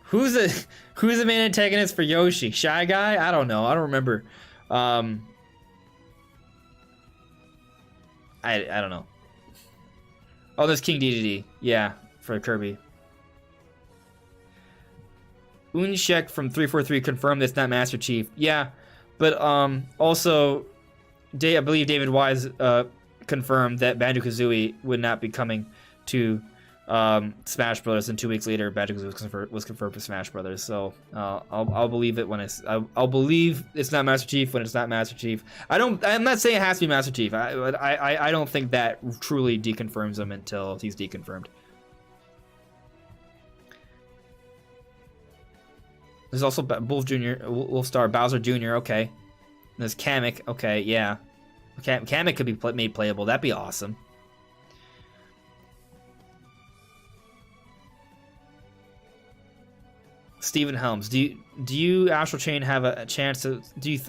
[SPEAKER 1] Who's the main antagonist for Yoshi? Shy Guy? I don't know. I don't remember. I don't know. Oh, there's King Dedede. Yeah, for Kirby. Unshek from 343 confirmed it's not Master Chief. Yeah, but also, I believe David Wise confirmed that Banjo-Kazooie would not be coming to Smash Brothers, and 2 weeks later, Banjo-Kazooie was confirmed for Smash Brothers. So I'll believe it when I'll believe it's not Master Chief when it's not Master Chief. I'm not saying it has to be Master Chief. I don't think that truly deconfirms him until he's deconfirmed. There's also Wolfstar, Bowser Jr. Okay, there's Kamek. Okay, yeah, Kamek could be made playable. That'd be awesome. Stephen Helms, do you Astral Chain have a chance to?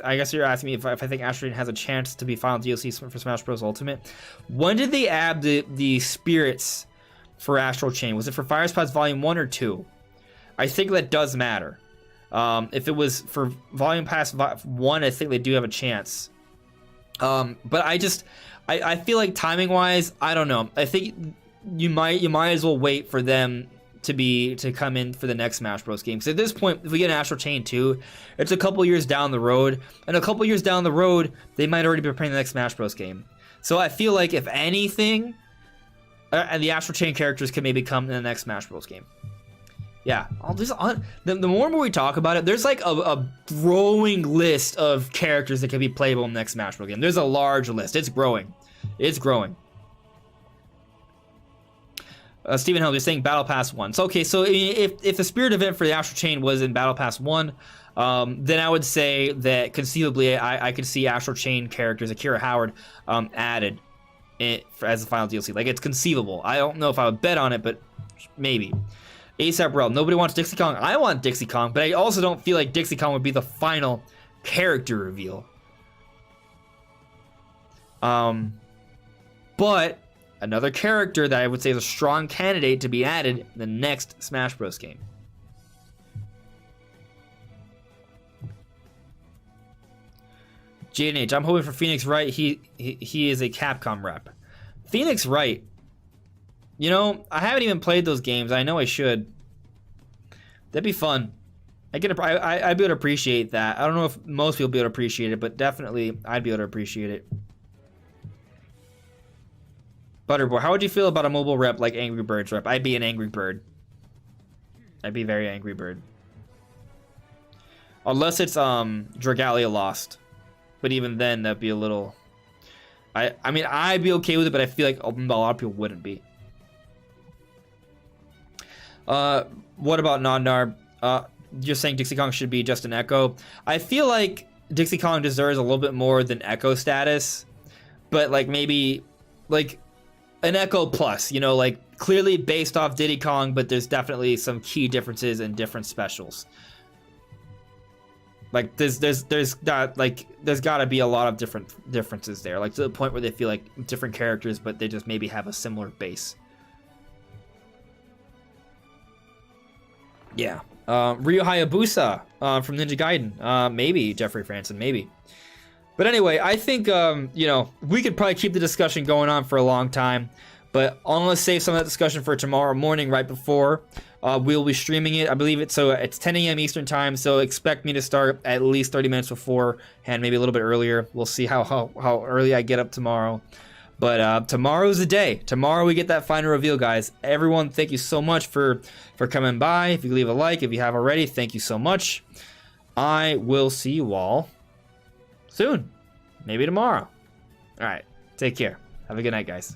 [SPEAKER 1] I guess you're asking me if I think Astral Chain has a chance to be final DLC for Smash Bros. Ultimate. When did they add the spirits for Astral Chain? Was it for Fire Spots Volume 1 or 2? I think that does matter. If it was for Volume Pass 1, I think they do have a chance. But I feel like timing wise, I don't know. I think you might as well wait for them to come in for the next Smash Bros. Game. Because at this point, if we get an Astral Chain 2, it's a couple years down the road, and a couple years down the road, they might already be preparing the next Smash Bros. Game. So I feel like if anything, and the Astral Chain characters can maybe come in the next Smash Bros. Game. Yeah, the more and more we talk about it, there's like a growing list of characters that can be playable in the next Smash Bros. Game. There's a large list. It's growing. It's growing. Stephen Helms is saying Battle Pass 1. So, okay, so if the Spirit event for the Astral Chain was in Battle Pass 1, then I would say that conceivably I could see Astral Chain characters, Akira Howard, added as the final DLC. Like, it's conceivable. I don't know if I would bet on it, but maybe. ASAP Rel, nobody wants Dixie Kong. I want Dixie Kong, but I also don't feel like Dixie Kong would be the final character reveal. But another character that I would say is a strong candidate to be added in the next Smash Bros. Game. J&H, I'm hoping for Phoenix Wright. He is a Capcom rep. Phoenix Wright. You know, I haven't even played those games. I know I should. That'd be fun. I'd be able to appreciate that. I don't know if most people be able to appreciate it, but definitely I'd be able to appreciate it. Butterboy, how would you feel about a mobile rep like Angry Bird's rep? I'd be an Angry Bird. I'd be very Angry Bird. Unless it's Dragalia Lost. But even then, that'd be a little... I mean, I'd be okay with it, but I feel like a lot of people wouldn't be. What about Non-Narb? You're saying Dixie Kong should be just an Echo. I feel like Dixie Kong deserves a little bit more than Echo status. But, like, maybe... like, an Echo Plus, you know, like, clearly based off Diddy Kong, but there's definitely some key differences and different specials. Like, there's got to be a lot of differences there, like to the point where they feel like different characters, but they just maybe have a similar base. Yeah. Ryo Hayabusa from Ninja Gaiden. Maybe Jeffrey Franson, maybe. But anyway, I think, you know, we could probably keep the discussion going on for a long time, but I'm going to save some of that discussion for tomorrow morning right before. We'll be streaming it. I believe it's 10 a.m. Eastern time, so expect me to start at least 30 minutes beforehand, maybe a little bit earlier. We'll see how early I get up tomorrow. But tomorrow's the day. Tomorrow we get that final reveal, guys. Everyone, thank you so much for coming by. If you leave a like, if you have already, thank you so much. I will see you all soon. Maybe tomorrow. All right. Take care. Have a good night, guys.